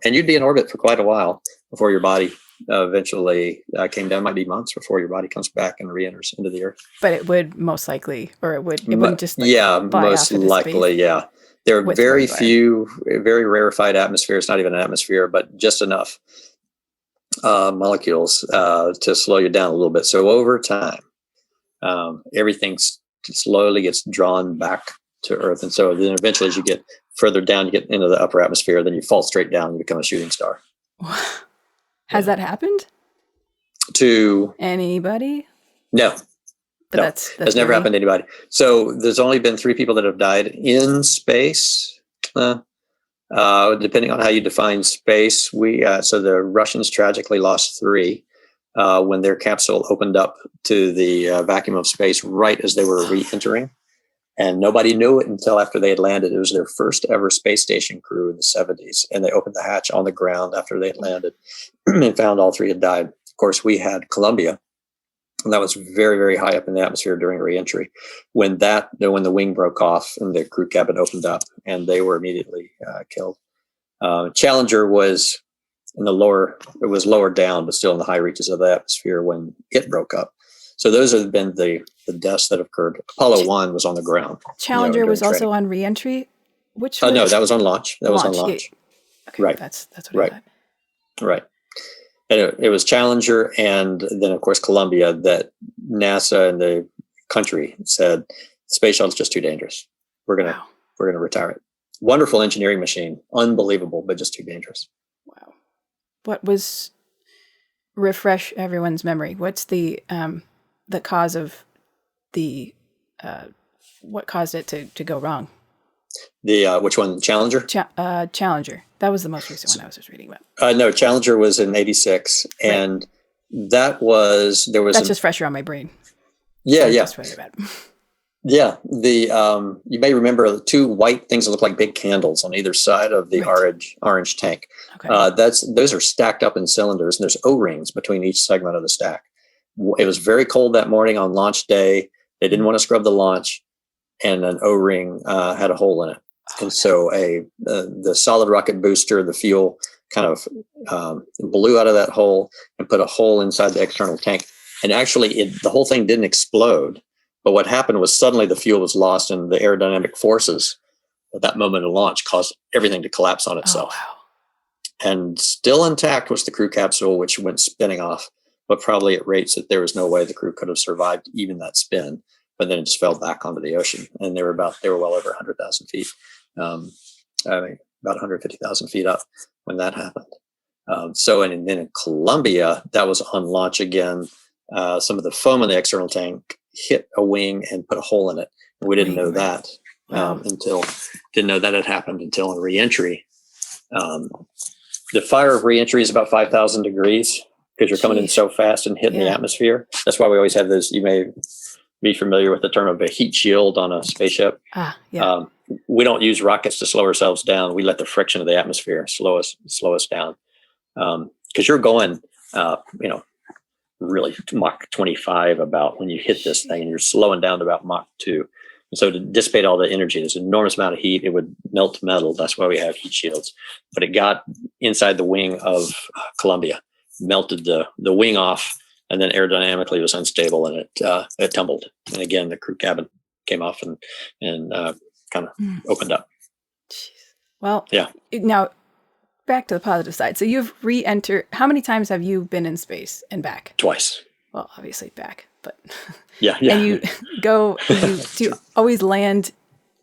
you'd be in orbit for quite a while before your body eventually came down. It might be months before your body comes back and re-enters into the Earth.
But it would most likely, or it wouldn't just
most likely, yeah. There are very few, very rarefied atmospheres, not even an atmosphere, but just enough molecules to slow you down a little bit. So over time, everything slowly gets drawn back to Earth. And so then eventually as you get further down, you get into the upper atmosphere, then you fall straight down and you become a shooting star.
Has that happened?
To
anybody?
No.
But
no,
that's
has never happened to anybody. So there's only been 3 people that have died in space. Depending on how you define space, so the Russians tragically lost 3 when their capsule opened up to the vacuum of space right as they were re-entering. And nobody knew it until after they had landed. It was their first ever space station crew in the 70s. And they opened the hatch on the ground after they had landed and found all 3 had died. Of course, we had Columbia. And that was very, very high up in the atmosphere during re-entry when the wing broke off and the crew cabin opened up and they were immediately killed. Challenger was it was lower down, but still in the high reaches of the atmosphere when it broke up. So those have been the deaths that have occurred. Apollo 1 was on the ground.
Challenger was also on re-entry? Which
no, that was on launch. That was on launch.
Okay,
right.
That's what I thought.
Right. And it was Challenger and then, of course, Columbia that NASA and the country said, space shuttle is just too dangerous. We're going to retire it. Wonderful engineering machine. Unbelievable, but just too dangerous.
Wow. What was, refresh everyone's memory, what's the cause of what caused it to go wrong?
The which one? Challenger?
Challenger. That was the most recent one I was just reading about.
No, Challenger was in '86, and there was.
That's just fresher on my brain.
Yeah, yeah.
Just really bad.
Yeah, you may remember the 2 white things that look like big candles on either side of the orange tank.
Okay.
Those are stacked up in cylinders, and there's O-rings between each segment of the stack. It was very cold that morning on launch day. They didn't want to scrub the launch, and an O-ring had a hole in it. And so the solid rocket booster, the fuel kind of blew out of that hole and put a hole inside the external tank. And actually, the whole thing didn't explode. But what happened was suddenly the fuel was lost and the aerodynamic forces at that moment of launch caused everything to collapse on itself.
Oh, wow.
And still intact was the crew capsule, which went spinning off, but probably at rates that there was no way the crew could have survived even that spin. But then it just fell back onto the ocean, and they were well over 100,000 feet. About 150,000 feet up when that happened. And then in Columbia, that was on launch again. Some of the foam in the external tank hit a wing and put a hole in it. And we didn't know that didn't know that had happened until in re-entry. The fire of re-entry is about 5,000 degrees because you're coming in so fast and hitting the atmosphere. That's why we always have those. You may be familiar with the term of a heat shield on a spaceship. We don't use rockets to slow ourselves down. We let the friction of the atmosphere slow us down. because you're going, really Mach 25 about when you hit this thing, and you're slowing down to about Mach 2. And so to dissipate all the energy, there's an enormous amount of heat. It would melt metal. That's why we have heat shields. But it got inside the wing of Columbia, melted the wing off, and then aerodynamically it was unstable, and it tumbled. And again, the crew cabin came off and kind of opened up.
Jeez. Well,
yeah.
Now, back to the positive side. So you've re-entered. How many times have you been in space and back?
Twice.
Well, obviously back, but
yeah.
And you do you always land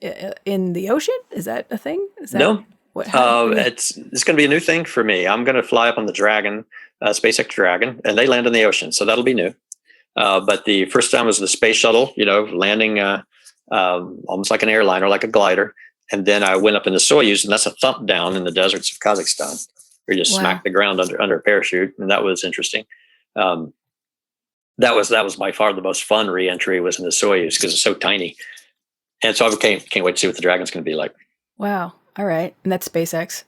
in the ocean? Is that a thing?
No. It's going to be a new thing for me. I'm going to fly up on the Dragon, SpaceX Dragon, and they land in the ocean, so that'll be new. But the first time was the space shuttle, landing almost like an airliner, like a glider. And then I went up in the Soyuz, and that's a thump down in the deserts of Kazakhstan, where you just smack the ground under a parachute, and that was interesting. That was by far the most fun re-entry was in the Soyuz because it's so tiny, and so I can't wait to see what the Dragon's going to be like.
Wow! All right, and that's SpaceX,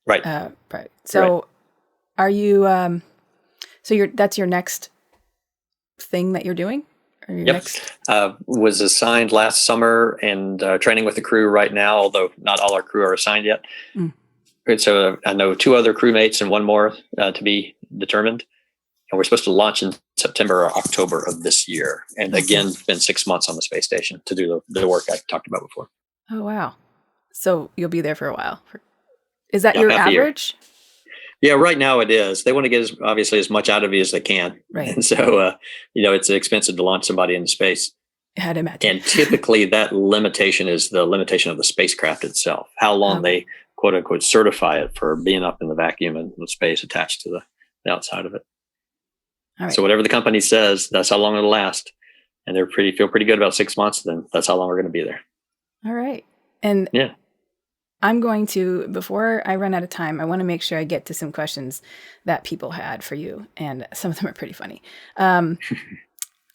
right?
Right. So, are you? That's your next thing that you're doing?
Yep. Was assigned last summer and training with the crew right now, although not all our crew are assigned yet. And so I know 2 other crewmates and 1 more to be determined. And we're supposed to launch in September or October of this year. And again, been 6 months on the space station to do the work I talked about before.
Oh, wow. So you'll be there for a while. Is that your average?
Yeah, right now it is. They want to get obviously as much out of you as they can.
Right.
And so, it's expensive to launch somebody into space.
I had to imagine.
And typically that limitation is the limitation of the spacecraft itself, how long they quote unquote certify it for being up in the vacuum and the space attached to the outside of it. All right. So whatever the company says, that's how long it'll last. And they feel pretty good about 6 months, then that's how long we're going to be there.
All right. And yeah. I'm going to, before I run out of time, I want to make sure I get to some questions that people had for you. And some of them are pretty funny.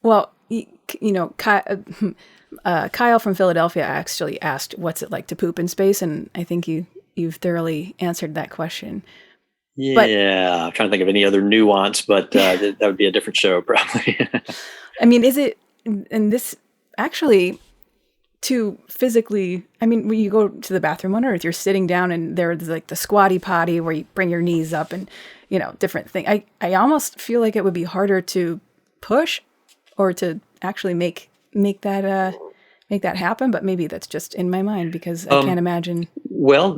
Well, Kyle from Philadelphia actually asked, what's it like to poop in space? And I think you've thoroughly answered that question.
Yeah, I'm trying to think of any other nuance, but that would be a different show probably.
I mean, is it, and this actually... to physically, I mean, when you go to the bathroom on Earth, you're sitting down and there's like the squatty potty where you bring your knees up and, different thing. I almost feel like it would be harder to push or to actually make that happen. But maybe that's just in my mind because I can't imagine.
Well,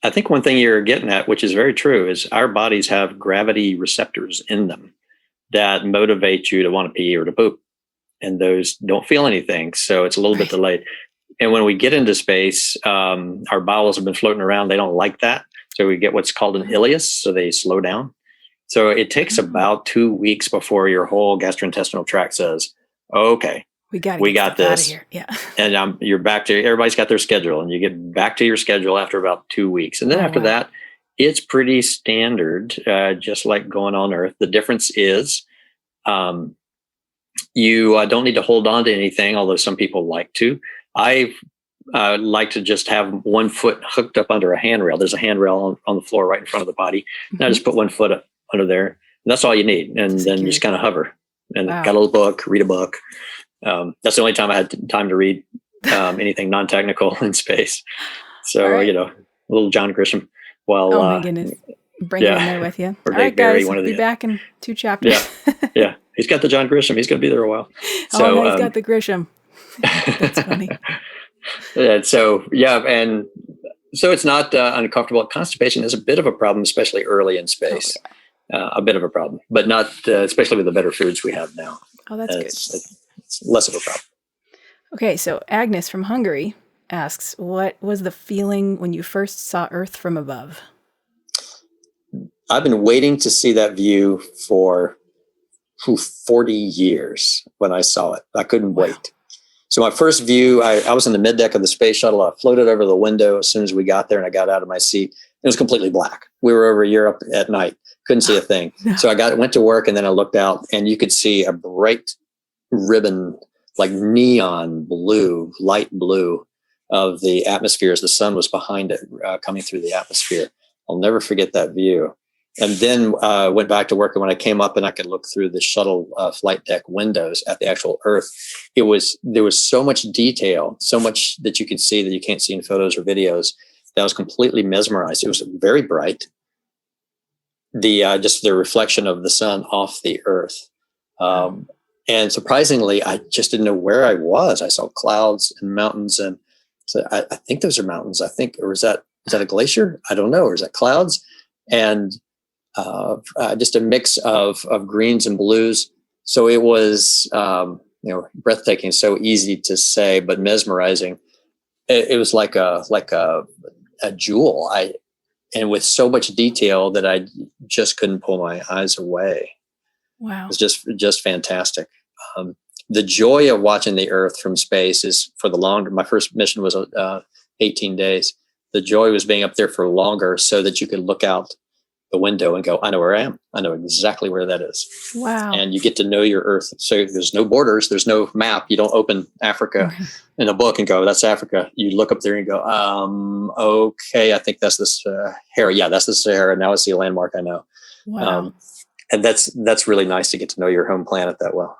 I think one thing you're getting at, which is very true, is our bodies have gravity receptors in them that motivate you to want to pee or to poop. And those don't feel anything. So it's a little bit delayed. And when we get into space, our bowels have been floating around. They don't like that. So we get what's called an ileus. So they slow down. So it takes about 2 weeks before your whole gastrointestinal tract says, okay, we got this. Here. Yeah. And you're back to, everybody's got their schedule and you get back to your schedule after about 2 weeks. And then after that, it's pretty standard, just like going on Earth. The difference is, you don't need to hold on to anything, although some people like to. I like to just have 1 foot hooked up under a handrail. There's a handrail on the floor right in front of the body. And I just put 1 foot up under there. And that's all you need. And then you just kind of hover. And got a little book, read a book. That's the only time I had time to read anything non-technical in space. So, a little John Grisham. While,
oh, my goodness. Bring it in there with you.
Or
all right,
Barry,
guys. We'll be back in 2 chapters.
Yeah. He's got the John Grisham. He's going to be there a while.
So, he's got the Grisham. That's funny.
And so it's not uncomfortable. Constipation is a bit of a problem, especially early in space. A bit of a problem, but not especially with the better foods we have now.
Oh, that's good.
It's less of a problem.
Okay, so Agnes from Hungary asks, what was the feeling when you first saw Earth from above?
I've been waiting to see that view for 40 years when I saw it. I couldn't wait. So my first view, I was in the middeck of the space shuttle. I floated over the window as soon as we got there and I got out of my seat. It was completely black. We were over Europe at night. Couldn't see a thing. So I went to work and then I looked out and you could see a bright ribbon, like neon blue, light blue of the atmosphere as the sun was behind it, coming through the atmosphere. I'll never forget that view. And then went back to work. And when I came up and I could look through the shuttle flight deck windows at the actual Earth, there was so much detail, so much that you could see that you can't see in photos or videos, that I was completely mesmerized. It was very bright. Just the reflection of the sun off the Earth. And surprisingly, I just didn't know where I was. I saw clouds and mountains, and so I think those are mountains. I think, or is that a glacier? I don't know. Or is that clouds? And just a mix of greens and blues. So it was, breathtaking. So easy to say, but mesmerizing. It was like a jewel. And with so much detail that I just couldn't pull my eyes away.
Wow.
It was just fantastic. The joy of watching the Earth from space is for the longer. My first mission was 18 days. The joy was being up there for longer so that you could look out the window and go, I know where I am. I know exactly where that is.
Wow.
And you get to know your Earth. So there's no borders. There's no map. You don't open Africa in a book and go, that's Africa. You look up there and go, okay, I think that's the Sahara. Yeah, that's the Sahara. Now I see a landmark I know.
Wow.
And that's really nice to get to know your home planet that well.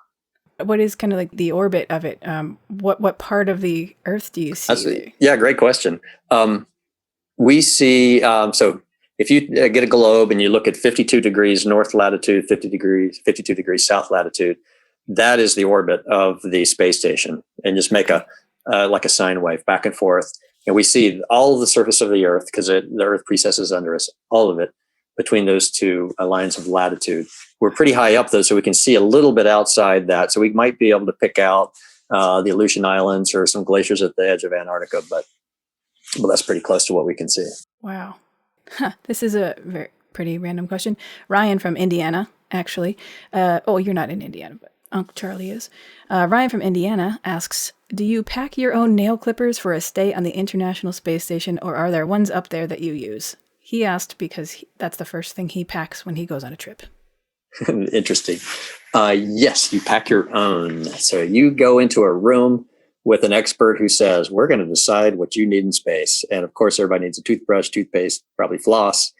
What is kind of like the orbit of it? What part of the Earth do you see?
Great question. We see, so if you get a globe and you look at 52 degrees north latitude, 52 degrees south latitude, that is the orbit of the space station. And just make like a sine wave back and forth. And we see all of the surface of the Earth, because the Earth precesses under us, all of it between those two lines of latitude. We're pretty high up though, so we can see a little bit outside that. So we might be able to pick out the Aleutian Islands or some glaciers at the edge of Antarctica, but that's pretty close to what we can see.
Wow. This is a pretty random question. Ryan from Indiana, actually. You're not in Indiana, but Uncle Charlie is. Ryan from Indiana asks, do you pack your own nail clippers for a stay on the International Space Station, or are there ones up there that you use? He asked because that's the first thing he packs when he goes on a trip.
Interesting. Yes, you pack your own. So you go into a room with an expert who says, we're going to decide what you need in space. And of course, everybody needs a toothbrush, toothpaste, probably floss.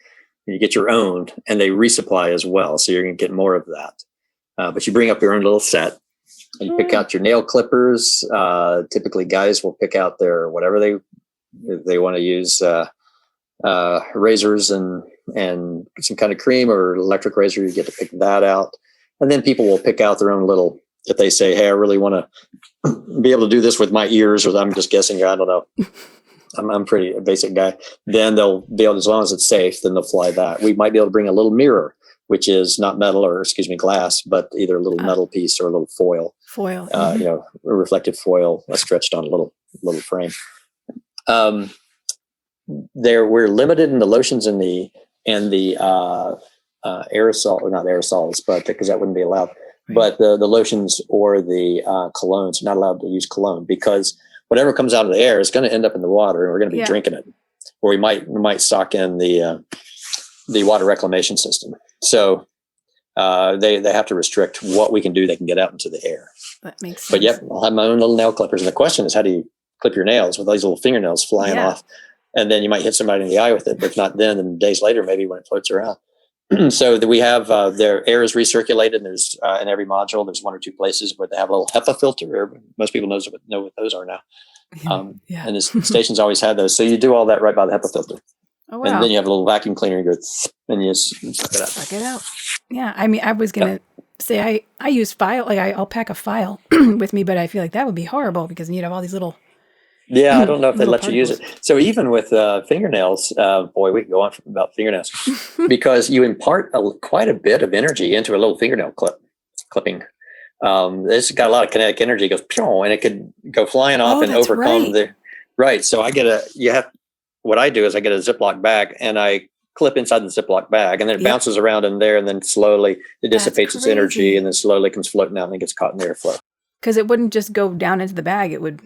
And you get your own, and they resupply as well. So you're going to get more of that. But you bring up your own little set, and you pick out your nail clippers. Typically, guys will pick out their whatever they want to use, razors and some kind of cream or electric razor. You get to pick that out. And then people will pick out their own little, if they say, hey, I really want to be able to do this with my ears, or I'm just guessing, I don't know. I'm pretty a basic guy. Then they'll be able, as long as it's safe, then they'll fly that. We might be able to bring a little mirror, which is not metal glass, but either a little metal piece or a little foil. A reflective foil stretched on a little frame. We're limited in the lotions and the aerosol, or not aerosols, but because that wouldn't be allowed. Right. But the lotions or the colognes are not allowed to use cologne, because whatever comes out of the air is going to end up in the water, and we're going to be drinking it. Or we might sock in the water reclamation system. So they have to restrict what we can do. They can get out into the air.
That makes sense.
But yep, I'll have my own little nail clippers. And the question is, how do you clip your nails with these little fingernails flying off? And then you might hit somebody in the eye with it. But if not then days later, maybe when it floats around. So that we have their air is recirculated. And there's in every module, there's one or two places where they have a little HEPA filter. Most people know what those are now. And the stations always had those. So you do all that right by the HEPA filter. Oh, wow. And then you have a little vacuum cleaner and you go, and you just suck it out.
Suck it out. Yeah. I mean, I was going to say I use file, like I'll pack a file with me, but I feel like that would be horrible because you'd have all these little.
Yeah, I don't know if they let you use it. So even with fingernails, we can go on about fingernails because you impart quite a bit of energy into a little fingernail clipping. It's got a lot of kinetic energy. It goes, and it could go flying off and overcome the. Right. So what I do is I get a Ziploc bag and I clip inside the Ziploc bag, and then it bounces around in there, and then slowly it dissipates its energy, and then slowly comes floating out and it gets caught in the airflow. Because
it wouldn't just go down into the bag; it would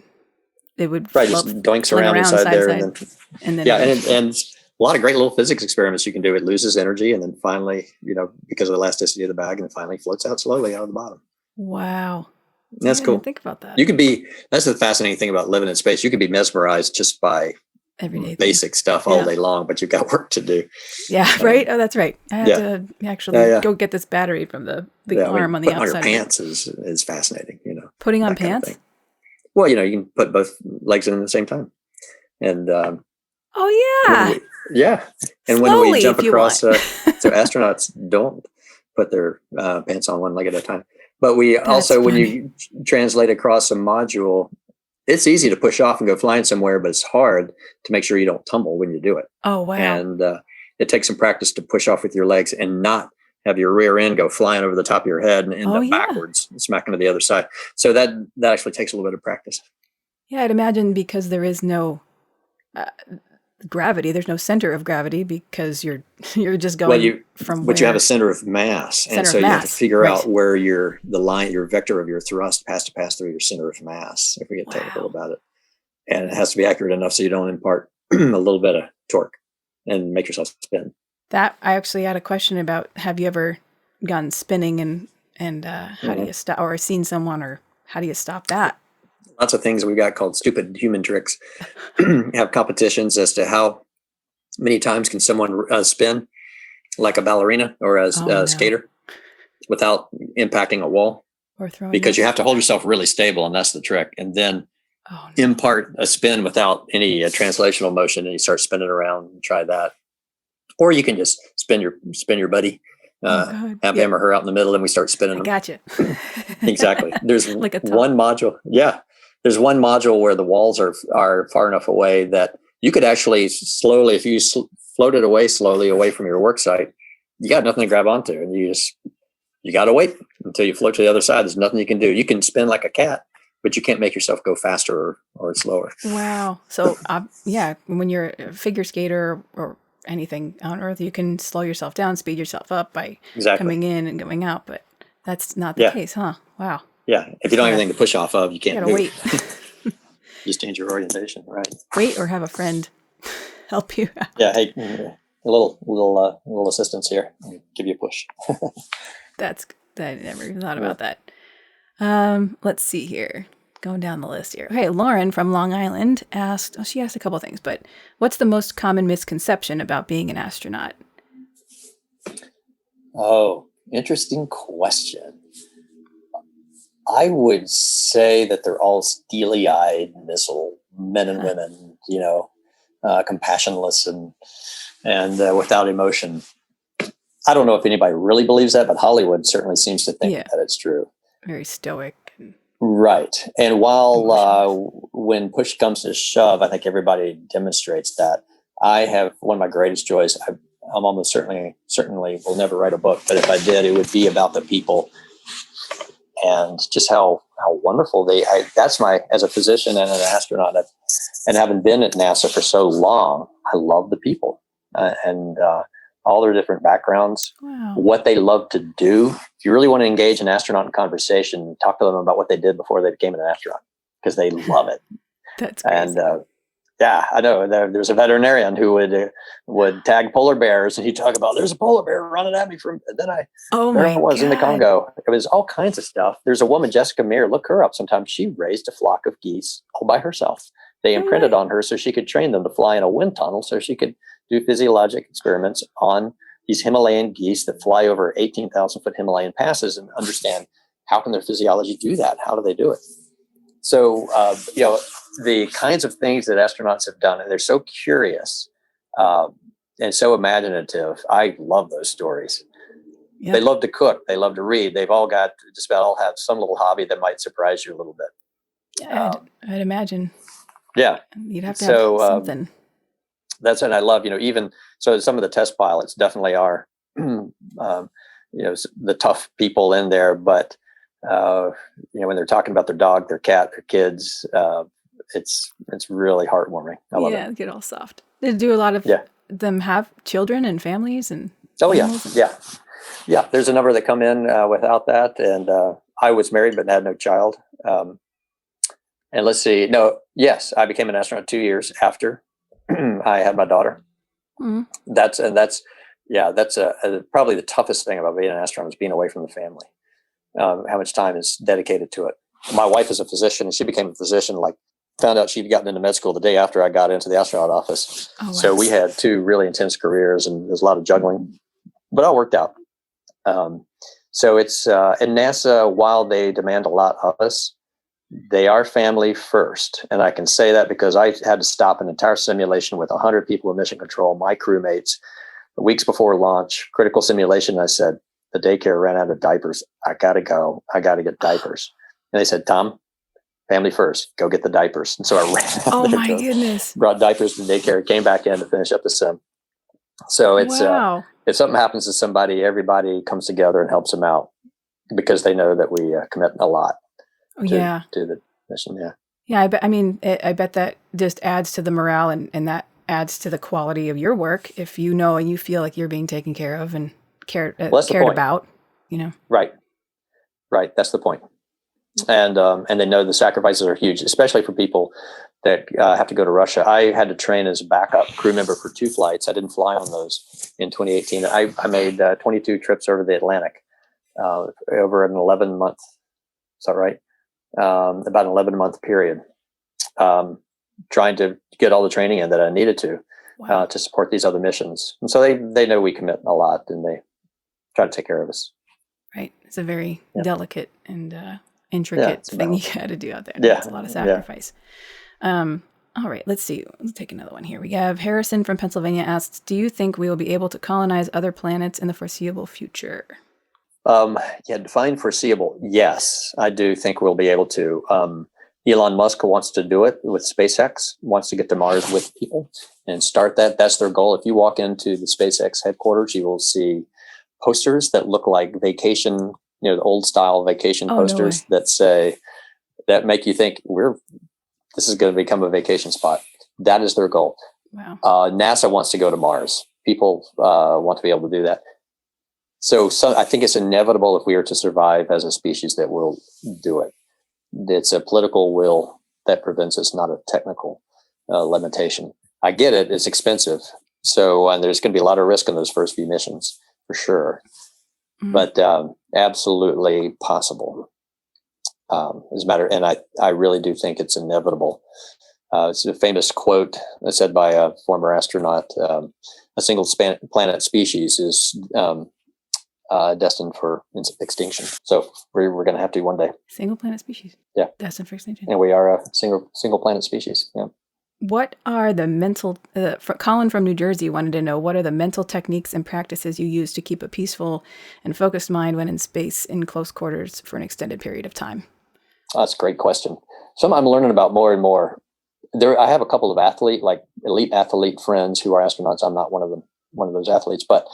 just doinks around inside there, and then and a lot of great little physics experiments you can do. It loses energy, and then finally, because of the elasticity of the bag, and it finally floats out slowly out of the bottom.
Wow.
That's cool.
Think about that.
That's the fascinating thing about living in space. You could be mesmerized just by
everyday
basic stuff all day long, but you've got work to do.
Yeah, right. Oh, that's right. I have to actually go get this battery from the arm on the outside.
Putting on your pants is fascinating.
Putting on pants.
Well, you can put both legs in at the same time, and and
slowly,
when we jump across, so astronauts don't put their pants on one leg at a time. But we also, when you translate across a module, it's easy to push off and go flying somewhere, but it's hard to make sure you don't tumble when you do it.
Oh, wow.
And it takes some practice to push off with your legs and not have your rear end go flying over the top of your head and end up backwards and smack into the other side. So that actually takes a little bit of practice.
Yeah, I'd imagine because there is no gravity, there's no center of gravity because you're just going
but you have a center of mass, and so you have to figure out where your vector of your thrust has to pass through your center of mass, if we get technical about it, and it has to be accurate enough so you don't impart a little bit of torque and make yourself spin.
That I actually had a question about. Have you ever gone spinning and how do you stop, or seen someone, or how do you stop that?
Lots of things we've got called stupid human tricks. Have competitions as to how many times can someone spin like a ballerina or a skater without impacting a wall.
Or throwing
because you have to hold yourself really stable, and that's the trick. And then impart a spin without any translational motion, and you start spinning around and try that. Or you can just spin your buddy. Have him or her out in the middle, and we start spinning them.
Gotcha.
Exactly. There's
like
one module. Yeah. There's one module where the walls are far enough away that you could actually slowly, if you floated away slowly away from your work site, you got nothing to grab onto, and you got to wait until you float to the other side. There's nothing you can do. You can spin like a cat, but you can't make yourself go faster or slower.
Wow. So when you're a figure skater or anything on Earth, you can slow yourself down, speed yourself up by coming in and going out, but that's not the case, huh? Wow.
Yeah. If you don't have anything to push off of, you can't
move. Wait.
Just change your orientation, right?
Wait, or have a friend help you out.
Yeah. Hey, a little assistance here. I'll give you a push.
I never even thought about that. Let's see here. Going down the list here. Okay, Lauren from Long Island she asked a couple things, but what's the most common misconception about being an astronaut?
Oh, interesting question. I would say that they're all steely-eyed missile men and women, compassionless and without emotion. I don't know if anybody really believes that, but Hollywood certainly seems to think that it's true.
Very stoic.
Right. And while when push comes to shove, I think everybody demonstrates that. I have one of my greatest joys. I'm almost certainly will never write a book, but if I did, it would be about the people and just how wonderful as a physician and an astronaut, and having been at NASA for so long, I love the people and all their different backgrounds, what they love to do. If you really want to engage an astronaut in conversation, talk to them about what they did before they became an astronaut, because they love it.
That's crazy.
And I know there's a veterinarian who would tag polar bears, and he'd talk about there's a polar bear running at me from. And then in the Congo. It was all kinds of stuff. There's a woman, Jessica Meir. Look her up sometime. She raised a flock of geese all by herself. They imprinted on her so she could train them to fly in a wind tunnel, so she could do physiologic experiments on these Himalayan geese that fly over 18,000 foot Himalayan passes and understand how can their physiology do that? How do they do it? So, the kinds of things that astronauts have done, and they're so curious and so imaginative. I love those stories. Yep. They love to cook. They love to read. They've all just about all have some little hobby that might surprise you a little bit.
Yeah, I'd imagine.
Yeah.
You'd have to have something.
That's what I love, even so some of the test pilots definitely are, the tough people in there, but, when they're talking about their dog, their cat, their kids, it's really heartwarming. I love it.
Get all soft. They do a lot of them have children and families and.
Oh yeah. There's a number that come in without that. And I was married, but had no child. And let's see. I became an astronaut 2 years after I had my daughter. Mm-hmm. That's probably the toughest thing about being an astronaut is being away from the family. How much time is dedicated to it. My wife is a physician, and she became a physician like found out she'd gotten into med school the day after I got into the astronaut office.
Oh, wow.
So we had two really intense careers, and there's a lot of juggling, but all worked out. So it's in NASA, while they demand a lot of us, they are family first. And I can say that because I had to stop an entire simulation with 100 people in mission control, my crewmates, weeks before launch, critical simulation. I said, the daycare ran out of diapers. I got to go. I got to get diapers. And they said, Tom, family first, go get the diapers. And so I ran out
Oh,
there,
my goodness.
brought diapers to daycare, came back in to finish up the sim. So it's,
wow.
If something happens to somebody, everybody comes together and helps them out because they know that we commit a lot. To the mission.
Yeah. I bet that just adds to the morale and that adds to the quality of your work if you know and you feel like you're being taken care of and cared about,
Right. That's the point. And they know the sacrifices are huge, especially for people that have to go to Russia. I had to train as a backup crew member for 2 flights. I didn't fly on those in 2018. I made 22 trips over the Atlantic over an 11-month. Is that right? About an 11-month period, trying to get all the training in that I needed to support these other missions. And so they know we commit a lot, and they try to take care of us.
Right. It's a very delicate and intricate thing you got to do out there. It's a lot of sacrifice. All right, let's see. Let's take another one here. We have Harrison from Pennsylvania asks, do you think we will be able to colonize other planets in the foreseeable future?
Define foreseeable. Yes, I do think we'll be able to. Elon Musk wants to do it with SpaceX, wants to get to Mars with people and start that. That's their goal. If you walk into the SpaceX headquarters, you will see posters that look like vacation, the old style vacation posters that make you think this is going to become a vacation spot. That is their goal.
Wow.
NASA wants to go to Mars. People want to be able to do that. So I think it's inevitable if we are to survive as a species that we'll do it. It's a political will that prevents us, not a technical limitation. I get it. It's expensive. So there's going to be a lot of risk in those first few missions for sure. Mm-hmm. But absolutely possible. As a matter, and I really do think it's inevitable. It's a famous quote said by a former astronaut. A single planet species is destined for extinction. So we're going to have to one day.
Single planet species.
Yeah.
Destined for extinction.
And we are a single planet species. Yeah.
What are the mental, Colin from New Jersey wanted to know, what are the mental techniques and practices you use to keep a peaceful and focused mind when in space in close quarters for an extended period of time?
Oh, that's a great question. Something I'm learning about more and more. I have a couple of elite athlete friends who are astronauts. I'm not one of those athletes, but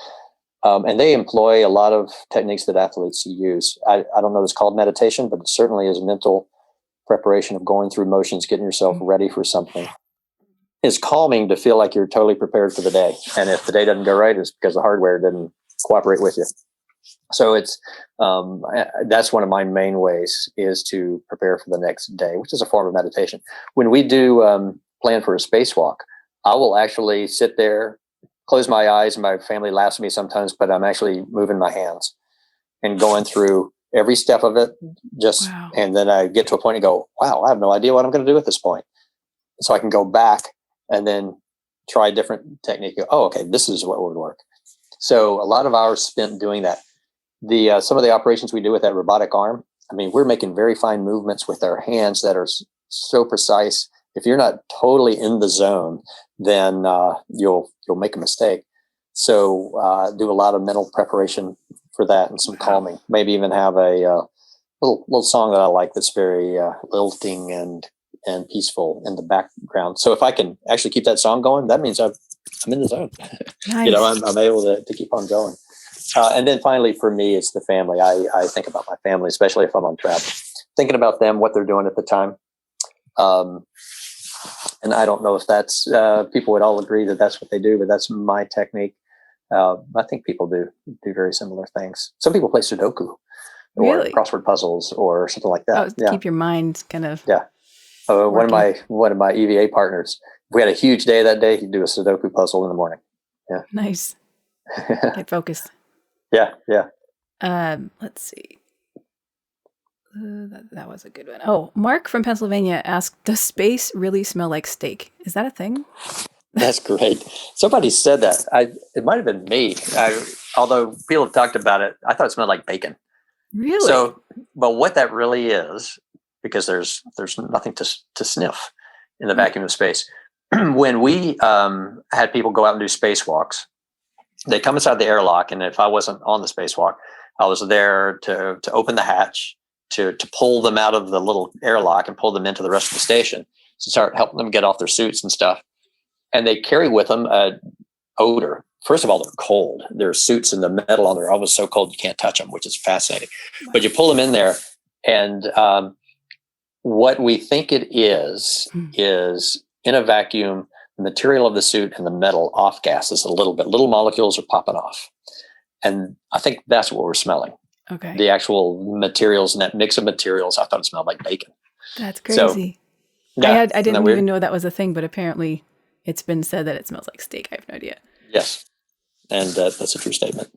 and they employ a lot of techniques that athletes use. I don't know if it's called meditation, but it certainly is mental preparation of going through motions, getting yourself ready for something. It's calming to feel like you're totally prepared for the day. And if the day doesn't go right, it's because the hardware didn't cooperate with you. So it's that's one of my main ways is to prepare for the next day, which is a form of meditation. When we do plan for a spacewalk, I will actually sit there, close my eyes, and my family laughs at me sometimes, but I'm actually moving my hands and going through every step of it. And then I get to a point and go, wow, I have no idea what I'm going to do at this point. So I can go back and then try a different technique. Oh, okay, this is what would work. So a lot of hours spent doing that. Some of the operations we do with that robotic arm, we're making very fine movements with our hands that are so precise. If you're not totally in the zone, then you'll make a mistake. So do a lot of mental preparation for that and some calming. Maybe even have a little song that I like that's very lilting and peaceful in the background. So if I can actually keep that song going, that means I'm in the zone.
Nice.
I'm able to keep on going. And then finally, for me, it's the family. I think about my family, especially if I'm on travel, thinking about them, what they're doing at the time. And I don't know if that's people would all agree that that's what they do, but that's my technique. I think people do very similar things. Some people play Sudoku or crossword puzzles or something like that.
Keep your mind kind of.
Yeah. One of my EVA partners, if we had a huge day that day, he'd do a Sudoku puzzle in the morning. Yeah.
Nice. Get focused.
Yeah.
Let's see. That was a good one. Oh, Mark from Pennsylvania asked, does space really smell like steak? Is that a thing?
That's great. Somebody said that. It might have been me. Although people have talked about it, I thought it smelled like bacon.
Really?
So, but what that really is, because there's nothing to sniff in the vacuum of space. When we had people go out and do spacewalks, they come inside the airlock, and if I wasn't on the spacewalk, I was there to open the hatch, to pull them out of the little airlock and pull them into the rest of the station, to start helping them get off their suits and stuff. And they carry with them an odor. First of all, they're cold. Their suits and the metal on there are almost so cold you can't touch them, which is fascinating. But you pull them in there, and what we think it is in a vacuum, the material of the suit and the metal off gases a little bit. Little molecules are popping off. And I think that's what we're smelling.
Okay.
The actual materials and that mix of materials, I thought it smelled like bacon.
That's crazy.
So, yeah,
I didn't even know that was a thing, but apparently it's been said that it smells like steak. I have no idea.
Yes. And that's a true statement.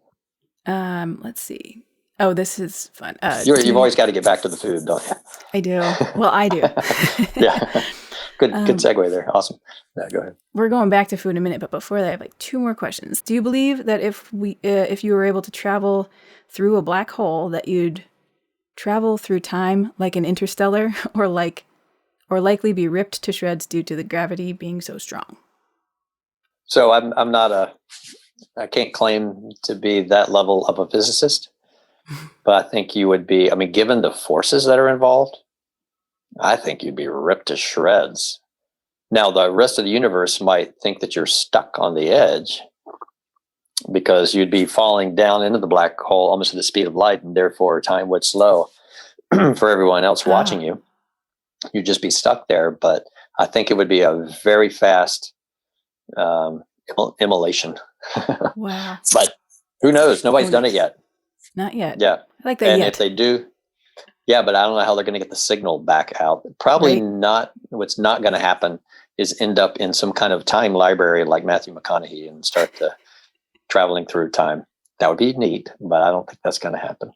Let's see. Oh, this is fun.
You've always got to get back to the food, don't you?
I do. Well, I do.
Yeah. Good segue there. Awesome. Yeah, go ahead.
We're going back to food in a minute, but before that, I have like 2 more questions. Do you believe that if you were able to travel through a black hole, that you'd travel through time like an interstellar, or likely be ripped to shreds due to the gravity being so strong?
So I'm not I can't claim to be that level of a physicist, but I think you would be, given the forces that are involved, I think you'd be ripped to shreds. Now, the rest of the universe might think that you're stuck on the edge because you'd be falling down into the black hole almost at the speed of light, and therefore time would slow for everyone else watching you. You'd just be stuck there. But I think it would be a very fast immolation.
Wow.
But who knows? Nobody's done it yet.
Not yet.
Yeah.
I like that.
And
yet.
if they do, yeah, but I don't know how they're going to get the signal back out. Probably not. What's not going to happen is end up in some kind of time library like Matthew McConaughey and start traveling through time. That would be neat, but I don't think that's going to happen.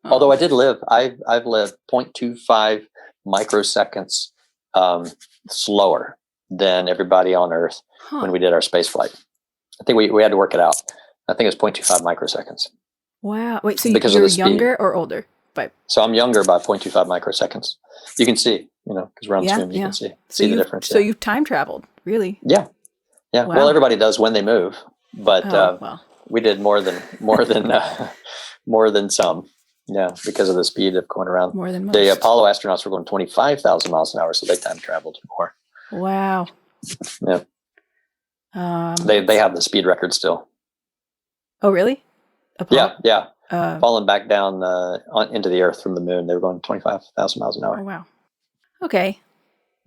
Although I did live, I've lived 0.25 microseconds slower than everybody on Earth when we did our space flight. I think we had to work it out. I think it was 0.25 microseconds.
Wow. Wait, so
because
you're younger or older?
So I'm younger by 0.25 microseconds. You can see, because we're on Zoom, you can see the difference.
So you've time traveled, really?
Yeah. Yeah. Wow. Well, everybody does when they move, but we did more than some. Yeah, because of the speed of going around.
More than most.
The Apollo astronauts were going 25,000 miles an hour, so they time traveled more.
Wow.
Yeah. They have the speed record still.
Oh, really? Apollo?
Yeah. Falling back down into the Earth from the moon. They were going 25,000 miles an hour.
Oh, wow. Okay.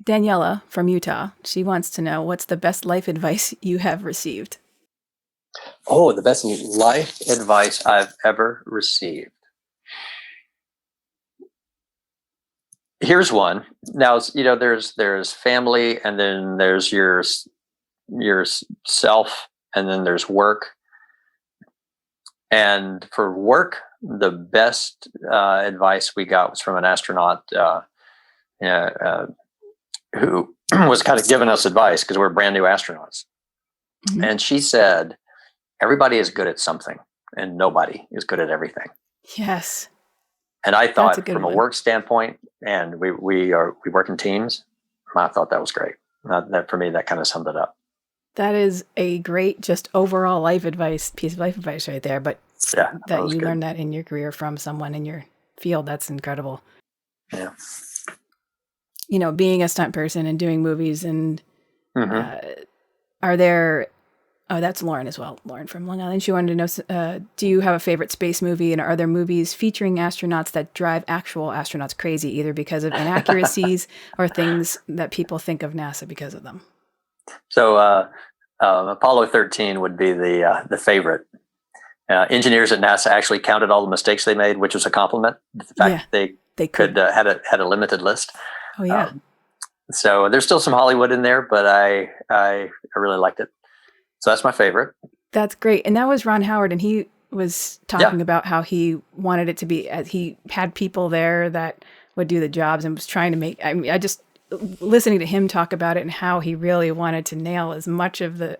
Daniela from Utah, she wants to know, what's the best life advice you have received?
Oh, the best life advice I've ever received. Here's one. Now, there's family, and then there's your self, and then there's work. And for work, the best advice we got was from an astronaut who was kind of giving us advice because we're brand new astronauts. Mm-hmm. And she said, everybody is good at something and nobody is good at everything.
Yes.
And I thought from a work standpoint, and we work in teams, I thought that was great. That for me, that kind of summed it up.
That is a great, just overall piece of life advice right there. But that you learned that in your career from someone in your field, that's incredible.
Yeah.
Being a stunt person and doing movies and are there, that's Lauren as well. Lauren from Long Island. She wanted to know, do you have a favorite space movie, and are there movies featuring astronauts that drive actual astronauts crazy, either because of inaccuracies or things that people think of NASA because of them?
So Apollo 13 would be the favorite. Engineers at NASA actually counted all the mistakes they made, which was a compliment. The fact that they could had a limited list.
Oh yeah.
So there's still some Hollywood in there, but I really liked it. So that's my favorite.
That's great. And that was Ron Howard, and he was talking about how he wanted it to be, he had people there that would do the jobs and was trying to make, I mean, I just, listening to him talk about it and how he really wanted to nail as much of the,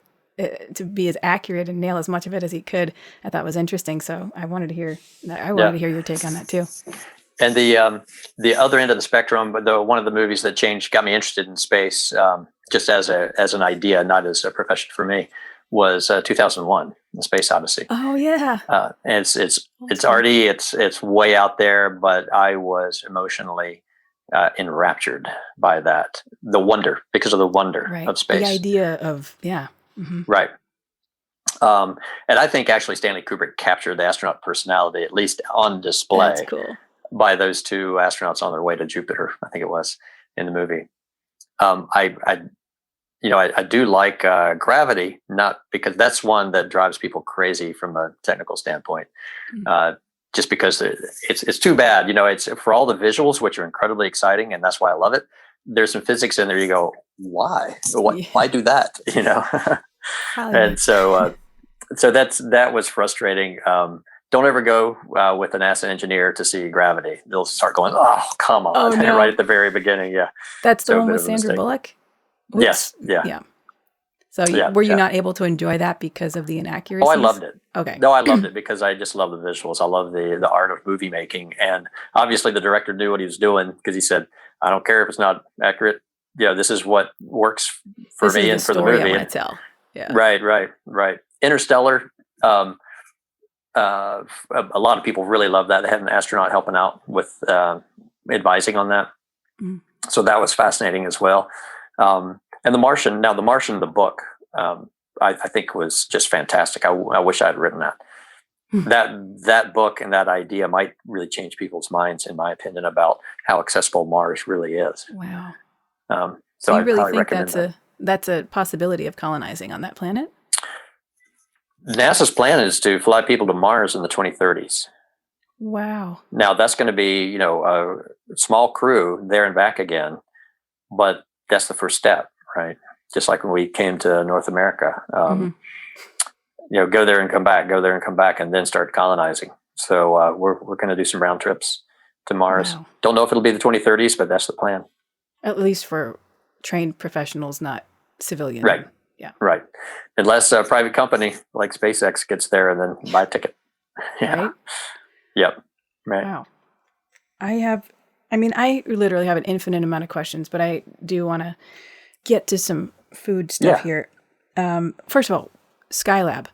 to be as accurate and nail as much of it as he could, I thought was interesting. So I wanted to hear your take on that too.
And the other end of the spectrum, though, one of the movies that got me interested in space, just as an idea, not as a profession for me, was 2001, The Space Odyssey.
Oh yeah.
And it's way out there, but I was emotionally enraptured by that, because of the wonder of space.
The idea of Mm-hmm.
Right. And I think actually Stanley Kubrick captured the astronaut personality, at least on display.
That's cool.
By those two astronauts on their way to Jupiter, I think it was, in the movie. I do like Gravity, not because that's one that drives people crazy from a technical standpoint. Just because it's too bad. It's for all the visuals, which are incredibly exciting, and that's why I love it. There's some physics in there. You go, why? Why do that? And so that was frustrating. Don't ever go with a NASA engineer to see Gravity. They'll start going, oh, come on.
Oh, no.
Right at the very beginning. Yeah.
That's the one with Sandra Bullock? Oops.
Yes. Yeah.
So were you not able to enjoy that because of the inaccuracies?
Oh, I loved it.
Okay.
No, I loved it because I just love the visuals. I love the art of movie making. And obviously the director knew what he was doing because he said, I don't care if it's not accurate. This is what works for me and for the movie.
I want to tell. Yeah.
Right. Interstellar, a lot of people really love that. They had an astronaut helping out with advising on that. So that was fascinating as well. And The Martian, the book, I think was just fantastic. I wish I had written that. That book and that idea might really change people's minds, in my opinion, about how accessible Mars really is.
Wow.
So
you
I
really think
recommend
that's a possibility of colonizing on that planet?
NASA's plan is to fly people to Mars in the 2030s.
Wow.
Now that's going to be, a small crew there and back again, but that's the first step, right? Just like when we came to North America, go there and come back, and then start colonizing. So we're going to do some round trips to Mars.
Wow.
Don't know if it'll be the 2030s, but that's the plan.
At least for trained professionals, not civilians.
Right.
Yeah.
Right. Unless a private company like SpaceX gets there and then buy a ticket. Yeah.
Right?
Yep. Right.
Wow. I literally have an infinite amount of questions, but I do want to get to some food stuff here. First of all, Skylab.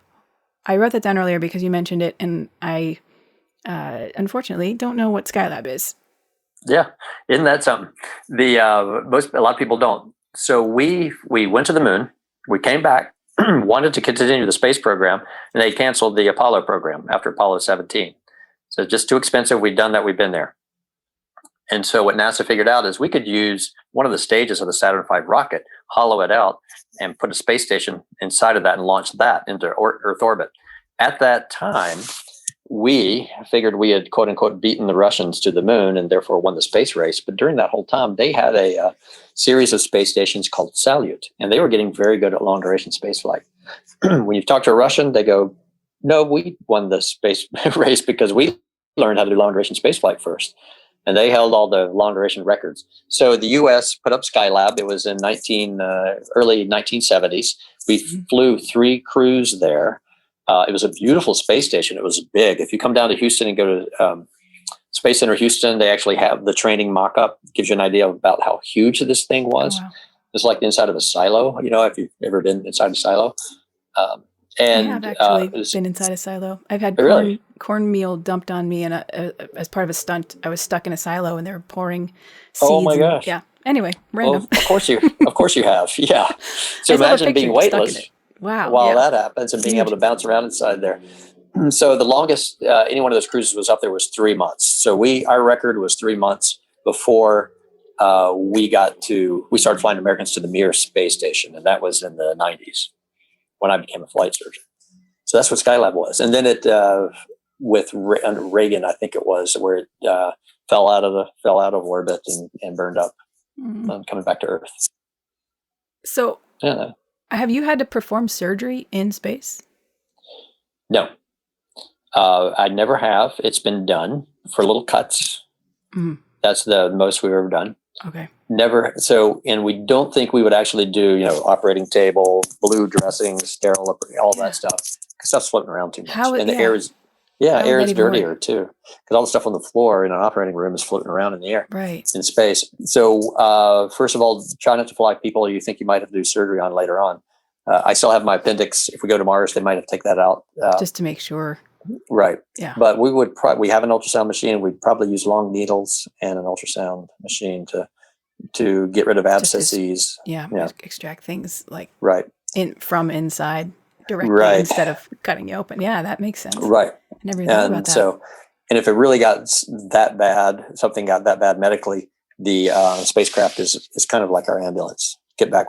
I wrote that down earlier because you mentioned it, and I unfortunately don't know what Skylab is.
Yeah. Isn't that something? A lot of people don't. So we went to the moon. We came back, wanted to continue the space program, and they canceled the Apollo program after Apollo 17. So just too expensive. We'd done that. We've been there. And so what NASA figured out is we could use one of the stages of the Saturn V rocket, hollow it out, and put a space station inside of that and launch that into Earth orbit. At that time, we figured we had, quote unquote, beaten the Russians to the moon and therefore won the space race. But during that whole time, they had a series of space stations called Salyut, and they were getting very good at long duration space flight. When you talk to a Russian, they go, no, we won the space race because we learned how to do long duration space flight first. And they held all the long duration records. So the U.S. put up Skylab. It was in early 1970s. We flew 3 crews there. It was a beautiful space station. It was big. If you come down to Houston and go to Space Center Houston, they actually have the training mock-up. Gives you an idea about how huge this thing was. Oh, wow. It's like the inside of a silo, if you've ever been inside a silo. And
I have actually been inside a silo. I've had cornmeal dumped on me, and as part of a stunt, I was stuck in a silo, and they were pouring seeds.
Oh my gosh!
Yeah. Anyway, random.
Well, of course you have. Yeah. So imagine being weightless.
Wow.
While that happens, and being able to bounce around inside there. So the longest any one of those cruises was up there was 3 months. So our record was 3 months before we started flying Americans to the Mir space station, and that was in the 90s. When I became a flight surgeon. So that's what Skylab was. And then it, under Reagan, I think it was, where it fell out of orbit and burned up, coming back to Earth.
So have you had to perform surgery in space?
No. I never have. It's been done for little cuts.
Mm.
That's the most we've ever done.
Okay.
Never. So, and we don't think we would actually do, operating table, blue dressing, sterile, all that stuff, because stuff's floating around too much. And the air is, air is dirtier too, because all the stuff on the floor in an operating room is floating around in the air, in space. So, first of all, try not to fly people you think you might have to do surgery on later on. I still have my appendix. If we go to Mars, they might have to take that out.
Just to make sure.
Right.
Yeah.
But we would we have an ultrasound machine. We'd probably use long needles and an ultrasound machine to get rid of abscesses.
Extract things like from inside directly instead of cutting you open. Yeah, that makes sense.
Right.
I never thought about that.
So, and if it really got that bad, something got that bad medically, the spacecraft is kind of like our ambulance.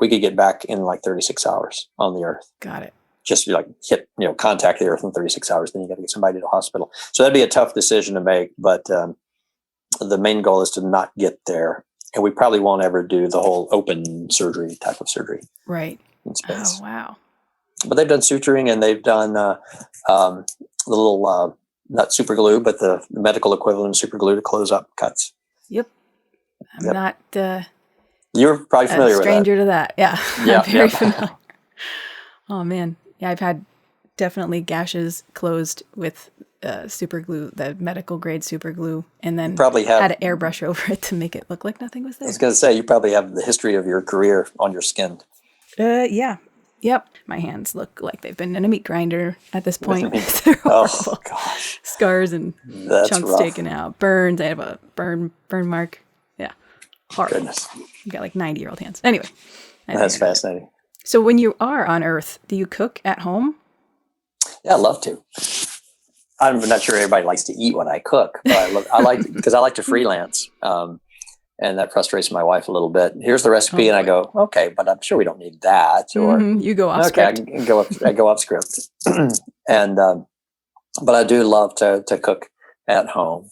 We could get back in like 36 hours on the Earth.
Got it.
Just hit, contact the Earth in 36 hours. Then you got to get somebody to the hospital. So that'd be a tough decision to make. But the main goal is to not get there. And we probably won't ever do the whole open surgery type of surgery.
Right.
In space.
Oh, wow.
But they've done suturing, and they've done the little, not super glue, but the medical equivalent of super glue to close up cuts.
Yep. I'm not
You're probably familiar with that.
Stranger to that. Yeah.
Yeah.
I'm very familiar. Oh, man. Yeah, I've had definitely gashes closed with super glue, the medical grade super glue, and then
probably
had to airbrush over it to make it look like nothing was there.
I was going to say, you probably have the history of your career on your skin.
Yeah. Yep. My hands look like they've been in a meat grinder at this point. They're horrible.
Gosh.
Scars and chunks
rough.
taken out. Burns. I have a burn mark. Yeah. Horrible.
Goodness.
You got like 90-year-old hands. Anyway.
That's fascinating.
So when you are on Earth, do you cook at home?
Yeah, I love to. I'm not sure everybody likes to eat what I cook, but I like because I like to freelance. And that frustrates my wife a little bit. Here's the recipe, and I go, okay, but I'm sure we don't need that. Or
you go off script.
I go off script. And but I do love to cook at home.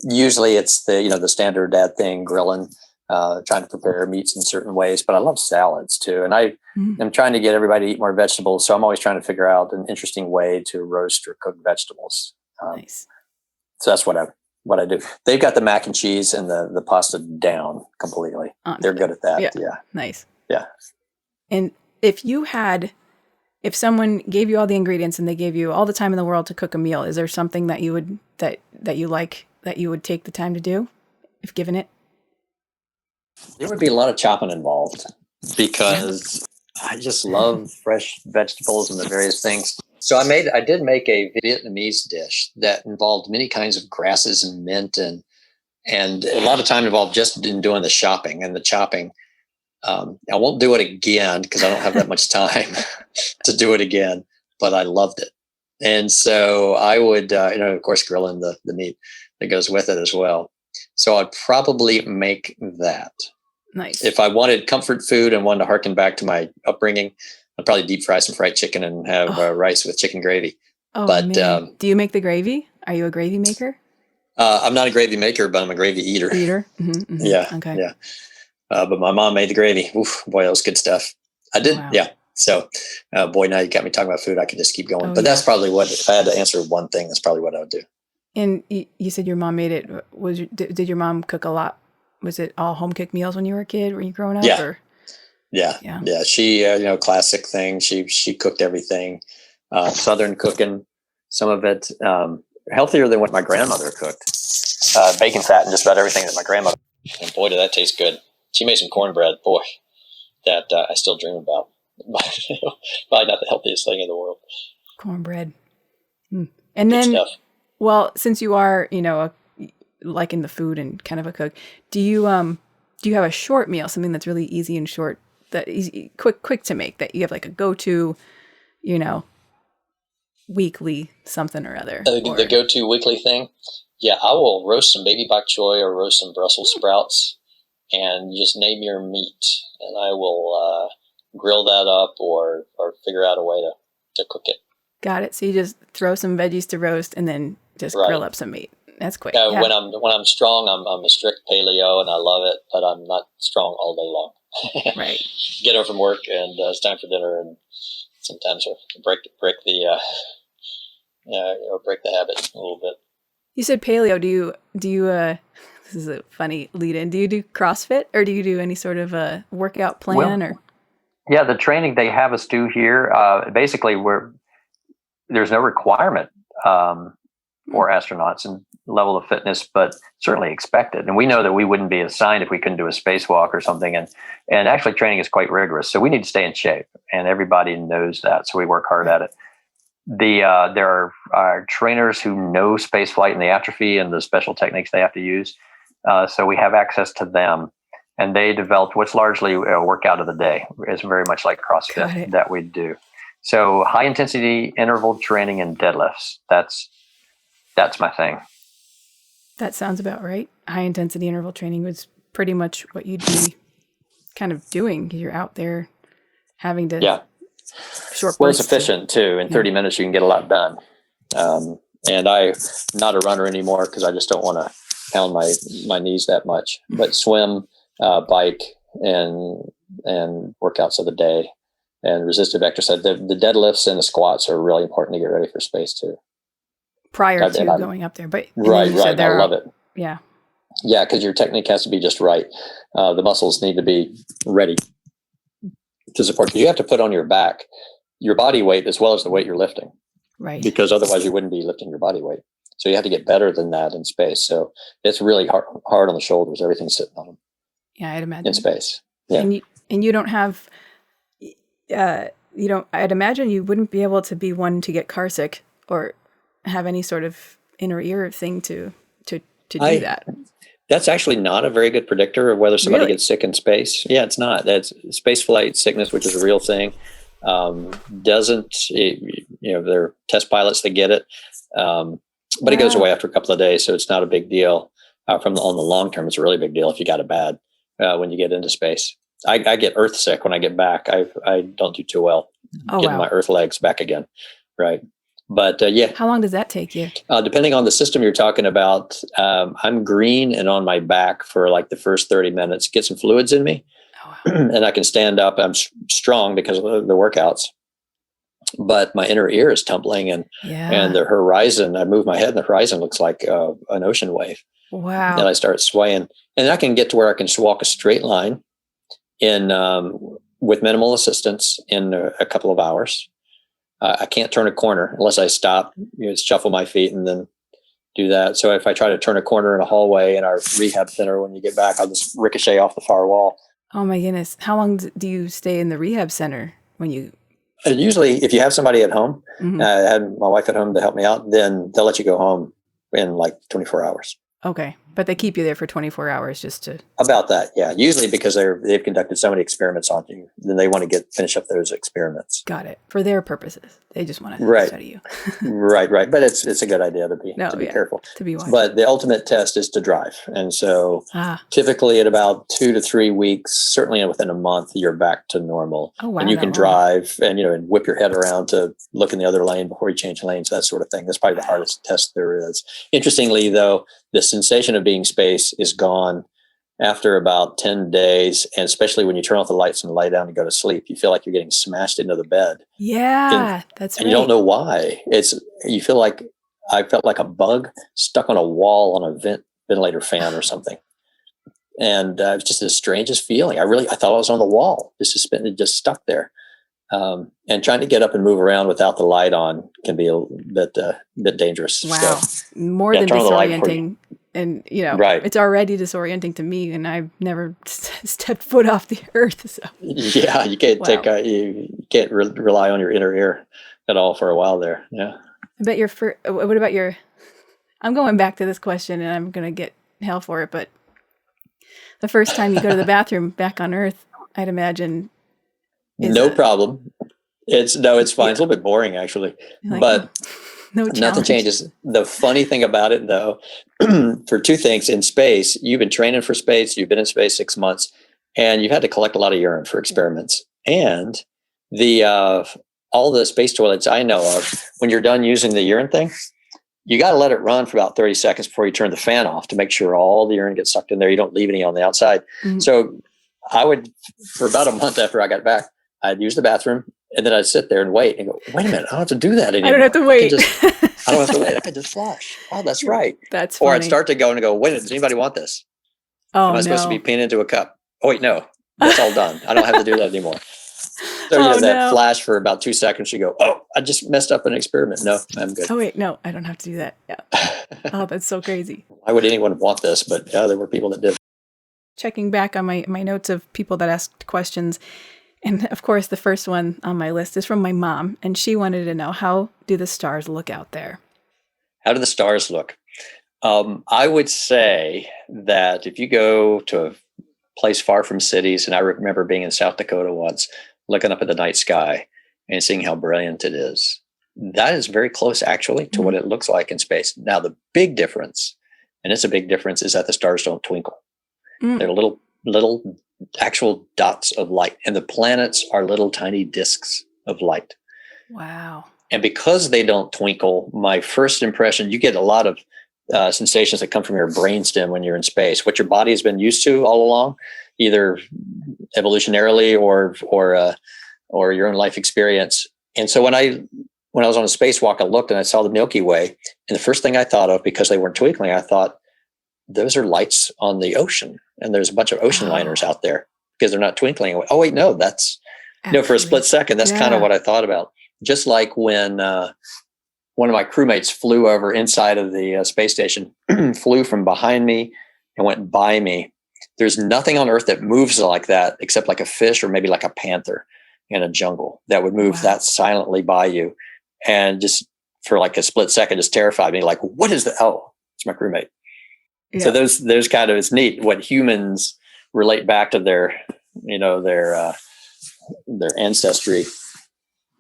Usually it's the standard dad thing, grilling, trying to prepare meats in certain ways. But I love salads too, and I'm trying to get everybody to eat more vegetables. So I'm always trying to figure out an interesting way to roast or cook vegetables.
Nice.
So that's what I do. They've got the mac and cheese and the pasta down completely. They're good at that. Yeah.
Nice.
Yeah.
And if someone gave you all the ingredients and they gave you all the time in the world to cook a meal, is there something that you would that you like that you would take the time to do if given it?
There would be a lot of chopping involved because I just love fresh vegetables and the various things. So I did make a Vietnamese dish that involved many kinds of grasses and mint and a lot of time involved just in doing the shopping and the chopping. I won't do it again because I don't have that much time to do it again, but I loved it. And so I would, of course, grilling the meat that goes with it as well. So I'd probably make that.
Nice.
If I wanted comfort food and wanted to harken back to my upbringing, I'd probably deep fry some fried chicken and have rice with chicken gravy.
Oh, but man. Do you make the gravy? Are you a gravy maker?
I'm not a gravy maker, but I'm a gravy eater.
Mm-hmm, mm-hmm.
Yeah.
Okay.
Yeah. But my mom made the gravy. Oof, boy, that was good stuff. I did. Wow. Yeah. So, boy, now you got me talking about food. I could just keep going. But that's probably if I had to answer one thing, that's probably what I would do.
And you said your mom made it. Did your mom cook a lot? Was it all home cooked meals when you were a kid? Were you growing up?
Yeah.
Or?
Yeah. She, classic thing. She cooked everything. Southern cooking, some of it healthier than what my grandmother cooked. Bacon fat and just about everything that my grandmother. And boy, did that taste good. She made some cornbread. Boy, that I still dream about. Probably not the healthiest thing in the world.
Cornbread. And good then, stuff. Well, since you are, like in the food and kind of a cook, do you have a short meal, something that's really easy and short, that easy, quick to make, that you have like a go-to, weekly something or other?
The go-to weekly thing? Yeah, I will roast some baby bok choy or roast some Brussels sprouts and just name your meat. And I will grill that up or figure out a way to cook it. Got it.
So you just throw some veggies to roast and then just grill up some meat. That's quick.
Yeah. When I'm strong, I'm a strict paleo and I love it, but I'm not strong all day long.
Right.
Get home from work and it's time for dinner, and sometimes I break break the habit a little bit.
You said paleo. Do you this is a funny lead in. Do you do CrossFit or do you do any sort of a workout plan or?
Yeah, the training they have us do here, basically there's no requirement for astronauts and level of fitness, but certainly expected. And we know that we wouldn't be assigned if we couldn't do a spacewalk or something. And actually training is quite rigorous. So we need to stay in shape, and everybody knows that. So we work hard at it. There are trainers who know spaceflight and the atrophy and the special techniques they have to use. So we have access to them, and they developed what's largely a workout of the day. It's very much like CrossFit that we do. So high intensity interval training and deadlifts. That's my thing.
That sounds about right. High intensity interval training was pretty much what you'd be kind of doing. You're out there having to short bursts.
Well, it's efficient too. In 30 minutes, you can get a lot done. And I'm not a runner anymore because I just don't want to pound my knees that much. But swim, bike, and workouts of the day, and resistive exercise. The deadlifts and the squats are really important to get ready for space too.
Prior to going up there, but
right. I love it.
Yeah,
because your technique has to be just right. The muscles need to be ready to support. You have to put on your back your body weight as well as the weight you're lifting,
right?
Because otherwise you wouldn't be lifting your body weight. So you have to get better than that in space. So it's really hard on the shoulders. Everything's sitting on them.
Yeah, I'd imagine
in space. Yeah,
and you don't have. I'd imagine you wouldn't be able to be one to get car sick or have any sort of inner ear thing to do that.
That's actually not a very good predictor of whether somebody gets sick in space. Yeah, it's not. That's space flight sickness, which is a real thing. There are test pilots that get it, but it goes away after a couple of days, so it's not a big deal. On the long term, it's a really big deal if you got it bad when you get into space. I get Earth sick when I get back. I don't do too well getting my Earth legs back again, right? But
how long does that take you?
Depending on the system you're talking about, I'm green and on my back for like the first 30 minutes. Get some fluids in me, and I can stand up. I'm strong because of the workouts. But my inner ear is tumbling, and the horizon. I move my head, and the horizon looks like an ocean wave.
Wow!
And I start swaying, and I can get to where I can just walk a straight line with minimal assistance in a couple of hours. I can't turn a corner unless I stop, shuffle my feet and then do that. So if I try to turn a corner in a hallway in our rehab center, when you get back, I'll just ricochet off the far wall.
Oh my goodness. How long do you stay in the rehab center when you?
Usually if you have somebody at home, I had my wife at home to help me out, then they'll let you go home in like 24 hours.
Okay. But they keep you there for 24 hours just to... About
that, yeah. Usually because they've conducted so many experiments on you, then they want to finish up those experiments.
Got it. For their purposes. They just want to study you.
Right. But it's a good idea to be careful.
To be wise.
But the ultimate test is to drive. And so typically at about 2 to 3 weeks, certainly within a month, you're back to normal.
Oh, wow.
And you can drive and whip your head around to look in the other lane before you change lanes, that sort of thing. That's probably the hardest test there is. Interestingly, though, the sensation of being space is gone after about 10 days. And especially when you turn off the lights and lie down and go to sleep, you feel like you're getting smashed into the bed.
Yeah, that's right.
And you don't know why. You feel like I felt like a bug stuck on a wall on a ventilator fan or something. And it was just the strangest feeling. I thought I was on the wall, just stuck there. And trying to get up and move around without the light on can be a bit dangerous.
Wow.
So,
more than disorienting. And, it's already disorienting to me, and I've never stepped foot off the earth. So
yeah, you can't you can't rely on your inner ear at all for a while there. Yeah.
I bet what about I'm going back to this question, and I'm going to get hell for it, but the first time you go to the bathroom back on Earth, I'd imagine.
No problem. It's fine. Yeah. It's a little bit boring actually, but nothing changes. The funny thing about it though, for two things in space, you've been training for space, you've been in space 6 months, and you've had to collect a lot of urine for experiments. And all the space toilets I know of, when you're done using the urine thing, you got to let it run for about 30 seconds before you turn the fan off to make sure all the urine gets sucked in there. You don't leave any on the outside. Mm-hmm. So I would, for about a month after I got back, I'd use the bathroom and then I'd sit there and wait and go, wait a minute, I don't have to do that anymore.
I don't have to wait.
I don't have to wait. I can just flash. Oh, that's right.
That's
Or
funny.
I'd start to go and go, wait, does anybody want this?
Oh,
Am I supposed to be peeing into a cup? Oh, wait, no. That's all done. I don't have to do that anymore. So,
Oh,
that
no.
flash for about 2 seconds, you go, oh, I just messed up an experiment. No, I'm good.
Oh, wait, no, I don't have to do that. Yeah. Oh, that's so crazy.
Why would anyone want this? But yeah, there were people that did.
Checking back on my notes of people that asked questions. And of course, the first one on my list is from my mom. And she wanted to know, how do the stars look out there?
How do the stars look? I would say that if you go to a place far from cities, and I remember being in South Dakota once, looking up at the night sky and seeing how brilliant it is. That is very close, actually, to what it looks like in space. Now, the big difference, and it's a big difference, is that the stars don't twinkle. They're little actual dots of light, and the planets are little tiny discs of light.
Wow.
And because they don't twinkle, my first impression, you get a lot of sensations that come from your brainstem when you're in space, what your body has been used to all along, either evolutionarily or your own life experience. And so when I was on a spacewalk, I looked and I saw the Milky Way, and the first thing I thought of, because they weren't twinkling, I thought, those are lights on the ocean, and there's a bunch of ocean liners out there because they're not twinkling. Oh wait, no, that's for a split second, that's kind of what I thought about. Just like when one of my crewmates flew over inside of the space station, flew from behind me and went by me. There's nothing on Earth that moves like that except like a fish or maybe like a panther in a jungle that would move that silently by you. And just for like a split second, just terrified me. Like, what is that? Oh, it's my crewmate. Yeah. So those kind of, it's neat what humans relate back to their ancestry.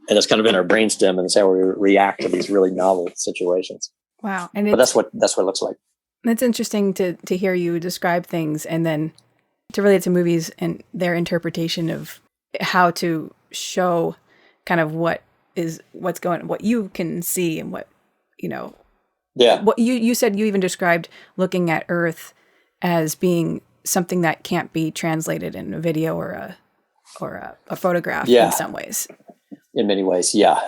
And it's kind of in our brainstem, and it's how we react to these really novel situations.
Wow.
But that's what it looks like.
It's interesting to hear you describe things and then to relate to movies and their interpretation of how to show kind of what you can see and what, what you said. You even described looking at Earth as being something that can't be translated in a video or a photograph in some ways.
In many ways, yeah.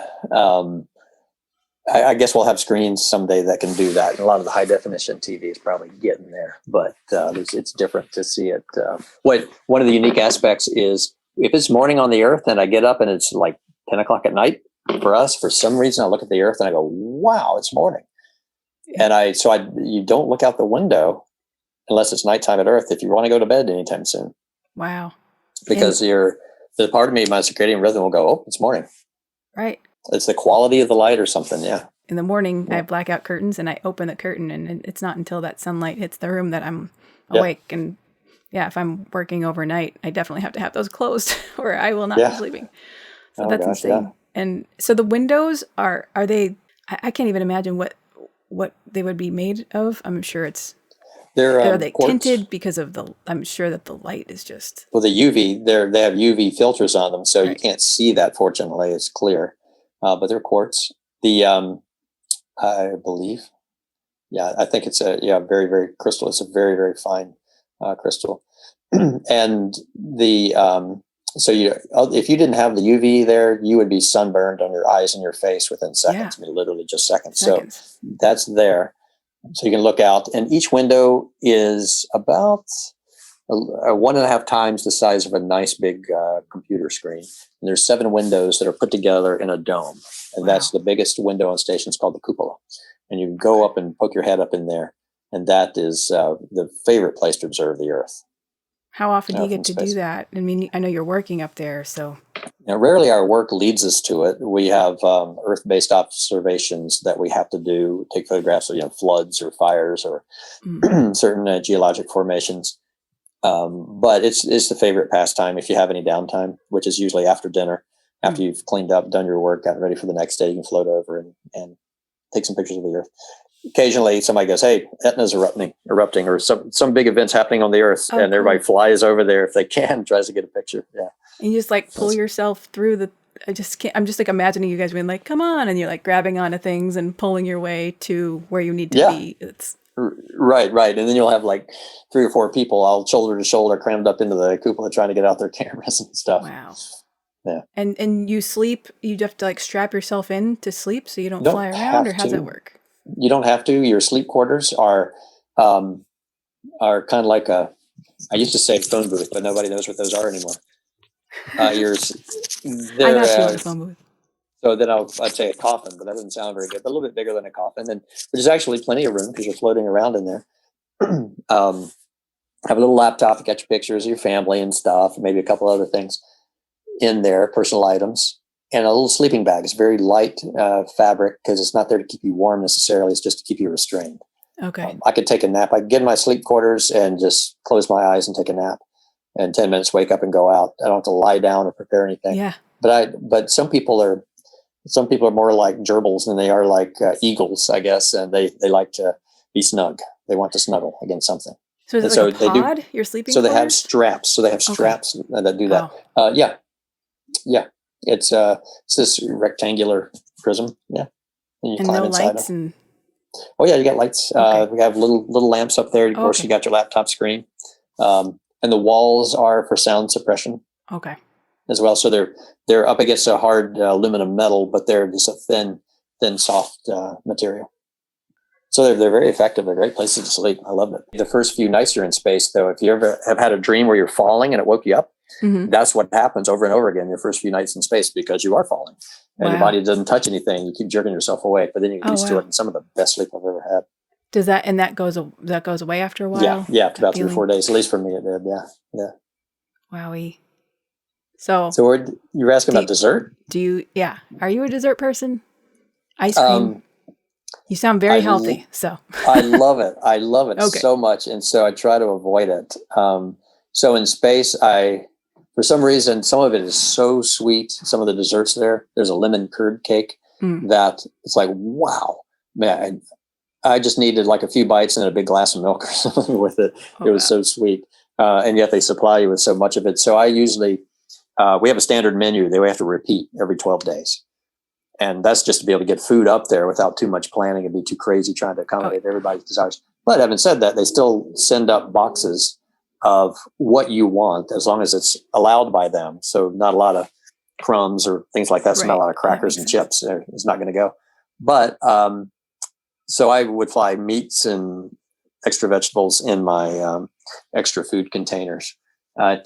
I guess we'll have screens someday that can do that. And a lot of the high definition TV is probably getting there, but it's different to see it. One of the unique aspects is if it's morning on the Earth and I get up and it's like 10 o'clock at night for us, for some reason I look at the Earth and I go, wow, it's morning. And you don't look out the window unless it's nighttime at Earth if you want to go to bed anytime soon.
Wow.
Because the part of me, my circadian rhythm will go, oh, it's morning.
Right.
It's the quality of the light or something. Yeah.
In the morning, I have blackout curtains and I open the curtain, and it's not until that sunlight hits the room that I'm awake. And if I'm working overnight, I definitely have to have those closed or I will not be sleeping. So that's insane. Yeah. And so the windows are they, I can't even imagine what they would be made of. I'm sure are they quartz tinted because of I'm sure that the light is just.
Well, the UV, they have UV filters on them, so you can't see that, fortunately. It's clear. But they're quartz. I believe. Yeah, I think it's very, very crystal. It's a very, very fine crystal. And if you didn't have the UV there, you would be sunburned on your eyes and your face within seconds. I mean, literally just seconds. So that's there. So you can look out, and each window is about 1.5 times the size of a nice big computer screen. And there's 7 windows that are put together in a dome. And that's the biggest window on station. It's called the cupola. And you can go up and poke your head up in there. And that is the favorite place to observe the Earth.
How often do you get to do that? I mean, I know you're working up there, so.
Now, rarely our work leads us to it. We have Earth-based observations that we have to do, take photographs of floods or fires or certain geologic formations. But it's the favorite pastime if you have any downtime, which is usually after dinner, after you've cleaned up, done your work, gotten ready for the next day. You can float over and take some pictures of the Earth. Occasionally somebody goes, hey, Etna's erupting or some big event's happening on the Earth, and everybody flies over there if they can, tries to get a picture. Yeah.
And you just pull yourself through I just can't, I'm just imagining you guys being like, come on. And you're grabbing onto things and pulling your way to where you need to be. It's
right. And then you'll have 3 or 4 people all shoulder to shoulder crammed up into the cupola trying to get out their cameras and stuff.
Wow.
Yeah.
And you sleep, you have to like strap yourself in to sleep so you don't
Don't
fly around,
have
or how's
to.
that work?
You don't have to. Your sleep quarters are kind of like I used to say phone booth, but nobody knows what those are anymore.
I got you on a phone booth.
So then I'd say a coffin, but that doesn't sound very good. But a little bit bigger than a coffin, and which is actually plenty of room because you're floating around in there. Have a little laptop to catch pictures of your family and stuff, maybe a couple other things in there, personal items, and a little sleeping bag. It's very light fabric because it's not there to keep you warm necessarily. It's just to keep you restrained.
Okay.
I could take a nap. I could get in my sleep quarters and just close my eyes and take a nap. And 10 minutes, wake up and go out. I don't have to lie down or prepare anything.
Yeah.
But some people are more like gerbils than they are like eagles, I guess, and they like to be snug. They want to snuggle against something.
So is it like a pod? You're sleeping.
So they have straps. That do that.
Wow.
Yeah. It's this rectangular prism. Yeah. And you
and
climb
no
inside
lights
them.
and.
Oh yeah, you got lights.
Okay.
We have little lamps up there. Of course, you got your laptop screen, and the walls are for sound suppression.
Okay.
As well, so they're up against a hard aluminum metal, but they're just a thin, soft material. So they're very effective. They're great places to sleep. I love it. The first few nights you're in space, though, if you ever have had a dream where you're falling and it woke you up, that's what happens over and over again your first few nights in space because you are falling and your body doesn't touch anything. You keep jerking yourself awake, but then you get used to it. And some of the best sleep I've ever had.
Does that goes away after a while?
Yeah, after about 3 or 4 days, at least for me, it did. Yeah.
Wowie. So
you were asking about dessert?
Are you a dessert person? Ice cream? You sound very healthy.
I love it so much. And so I try to avoid it. So in space, for some reason, some of it is so sweet. Some of the desserts there's a lemon curd cake that it's like, wow, man, I just needed like a few bites and a big glass of milk or something with it. It was so sweet. And yet they supply you with so much of it. So I usually, we have a standard menu that we have to repeat every 12 days. And that's just to be able to get food up there without too much planning and be too crazy trying to accommodate everybody's desires. But having said that, they still send up boxes of what you want as long as it's allowed by them. So not a lot of crumbs or things like that. So not a lot of crackers and chips. It's not going to go. But so I would fly meats and extra vegetables in my extra food containers.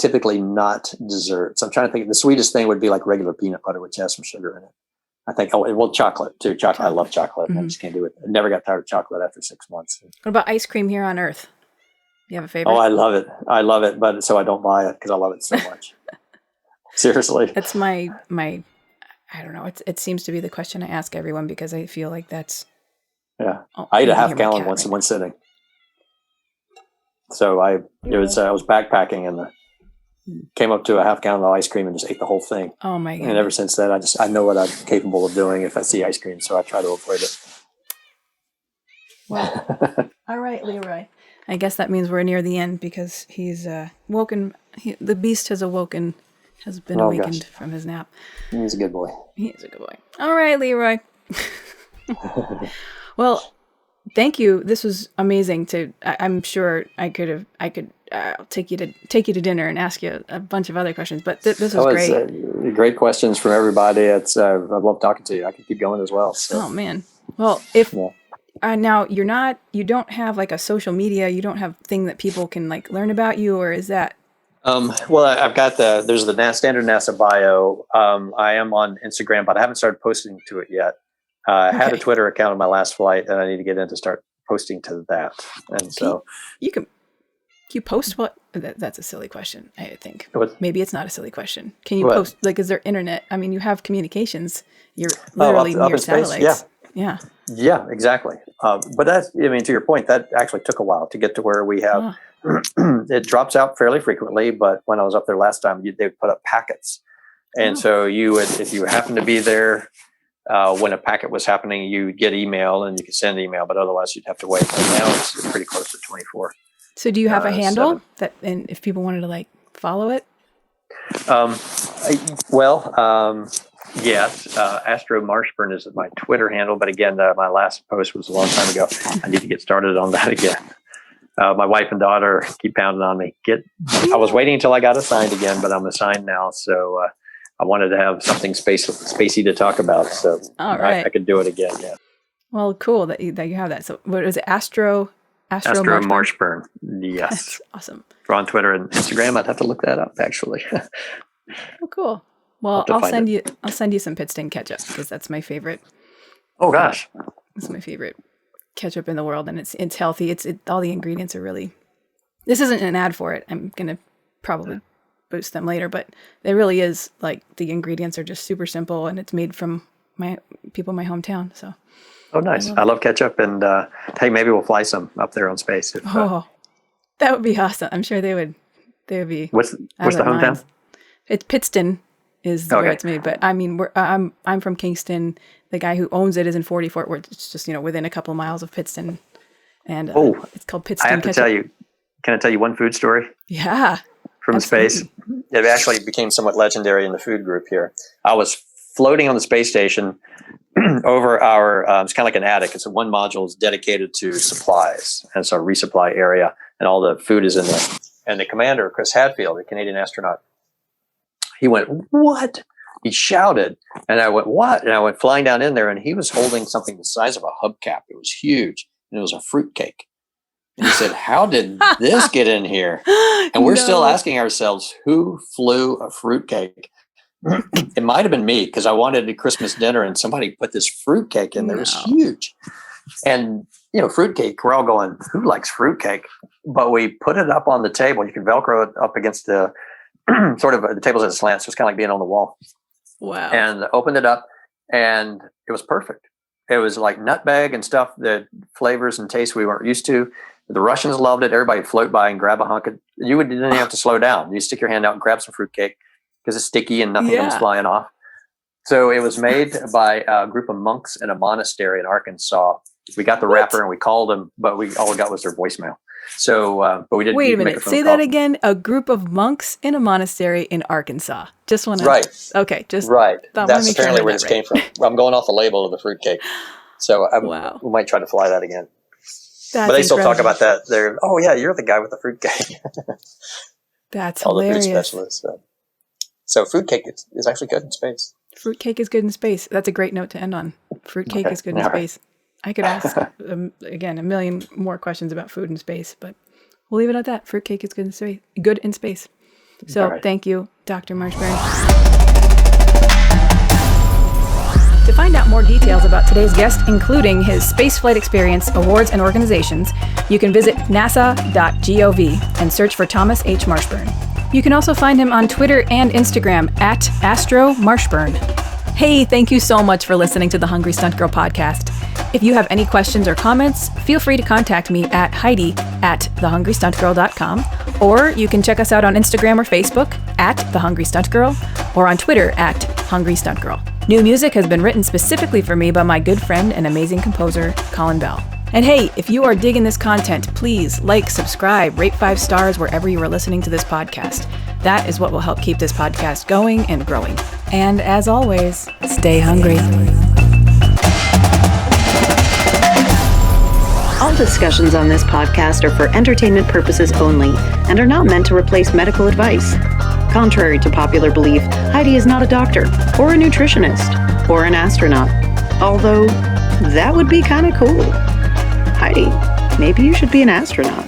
Typically not desserts. I'm trying to think. The sweetest thing would be like regular peanut butter, which has some sugar in it. I think, chocolate too. Chocolate. I love chocolate. I just can't do it. I never got tired of chocolate after 6 months.
What about ice cream here on Earth? You have a favorite?
Oh, I love it. But so I don't buy it because I love it so much. Seriously.
That's my, I don't know. It seems to be the question I ask everyone because I feel like that's.
Yeah. I ate a half gallon once in one sitting. So I was backpacking and came up to a half gallon of ice cream and just ate the whole thing.
Oh my god!
And ever since then, I know what I'm capable of doing if I see ice cream, so I try to avoid it.
Well, all right, Leroy. I guess that means we're near the end because he's woken. The beast has awoken, has been awakened from his nap.
He's a good boy.
He is a good boy. All right, Leroy. Well, thank you. This was amazing. I'm sure I could take you to dinner and ask you a bunch of other questions, but this was great.
Great questions from everybody. I love talking to you. I can keep going as well. So.
Oh man. Well, now you don't have like a social media, you don't have thing that people can like learn about you, or is that?
Well, I've got there's the standard NASA bio. I am on Instagram, but I haven't started posting to it yet. I had a Twitter account on my last flight, and I need to get in to start posting to that. And so
you post what? That's a silly question, I think.
What?
Maybe it's not a silly question. Can you post, like, is there internet? I mean, you have communications. You're literally near satellites. Yeah. Yeah, exactly.
But to your point, that actually took a while to get to where we have, it drops out fairly frequently, but when I was up there last time, they would put up packets. And so you would, if you happen to be there, when a packet was happening, you would get email and you could send email, but otherwise you'd have to wait. Right now it's pretty close to 24.
So do you have a handle and if people wanted to like follow it?
Yes. Astro Marshburn is my Twitter handle, but again, my last post was a long time ago. I need to get started on that again. My wife and daughter keep pounding on me. I was waiting until I got assigned again, but I'm assigned now. So I wanted to have something spacey to talk about, so
All right.
I could do it again. Yeah.
Well, cool that you have that. So, what was it? Astro
Marshburn. Yes.
That's awesome.
We're on Twitter and Instagram. I'd have to look that up, actually.
Oh, cool. Well, I'll send you some Pittston ketchup because that's my favorite.
Oh gosh,
it's my favorite ketchup in the world, and it's healthy. All the ingredients are really. This isn't an ad for it. I'm gonna probably boost them later, but it really is like the ingredients are just super simple, and it's made from my people in my hometown. So.
Oh, nice! I love ketchup, and hey, maybe we'll fly some up there on space.
That would be awesome. I'm sure they would be.
What's the hometown?
It's Pittston is where it's made, but I mean, I'm from Kingston. The guy who owns it is in 40 Fort Worth. It's just within a couple of miles of Pittston, and it's called Pittston.
I have to tell you. Can I tell you one food story?
Yeah.
From space, it actually became somewhat legendary in the food group here. I was floating on the space station over our. It's kind of like an attic. It's one module is dedicated to supplies, and it's our resupply area, and all the food is in there. And the commander, Chris Hadfield, a Canadian astronaut, he went, "What?" He shouted, and I went, "What?" And I went flying down in there, and he was holding something the size of a hubcap. It was huge, and it was a fruitcake. And he said, "How did this get in here?" And we're still asking ourselves, who flew a fruitcake? It might have been me because I wanted a Christmas dinner, and somebody put this fruitcake in there. It was huge, and fruitcake. We're all going, "Who likes fruitcake?" But we put it up on the table. You can Velcro it up against the sort of the table's at a slant, so it's kind of like being on the wall.
Wow!
And opened it up, and it was perfect. It was like nutmeg and stuff, the flavors and tastes we weren't used to. The Russians loved it. Everybody would float by and grab a hunk of. You didn't have to slow down. You stick your hand out and grab some fruitcake because it's sticky and nothing comes flying off. So it was made by a group of monks in a monastery in Arkansas. We got the wrapper and we called them, but all we got was their voicemail. So, but we didn't.
Wait a minute. Say that again. A group of monks in a monastery in Arkansas. Just want to.
Right.
Okay. Just
right. That's apparently where this came from. I'm going off the label of the fruitcake. So we might try to fly that again. But they still talk about that. They're, "Oh yeah, you're the guy with the fruitcake."
That's
all
hilarious.
The food specialists. So fruitcake is actually good in space.
Fruitcake is good in space. That's a great note to end on. Fruitcake is good in space. I could ask, again, a million more questions about food in space, but we'll leave it at that. Fruitcake is good in space. Good in space. So Thank you, Dr. Marshburn. To find out more details about today's guest, including his spaceflight experience, awards, and organizations, you can visit nasa.gov and search for Thomas H. Marshburn. You can also find him on Twitter and Instagram at @AstroMarshburn. Hey, thank you so much for listening to the Hungry Stuntgirl podcast. If you have any questions or comments, feel free to contact me at Heidi@thehungrystuntgirl.com, or you can check us out on Instagram or Facebook @thehungrystuntgirl, or on Twitter @hungrystuntgirl. New music has been written specifically for me by my good friend and amazing composer, Colin Bell. And hey, if you are digging this content, please like, subscribe, rate 5 stars wherever you are listening to this podcast. That is what will help keep this podcast going and growing. And as always, stay hungry.
All discussions on this podcast are for entertainment purposes only and are not meant to replace medical advice. Contrary to popular belief, Heidi is not a doctor or a nutritionist or an astronaut. Although, that would be kind of cool. Heidi, maybe you should be an astronaut.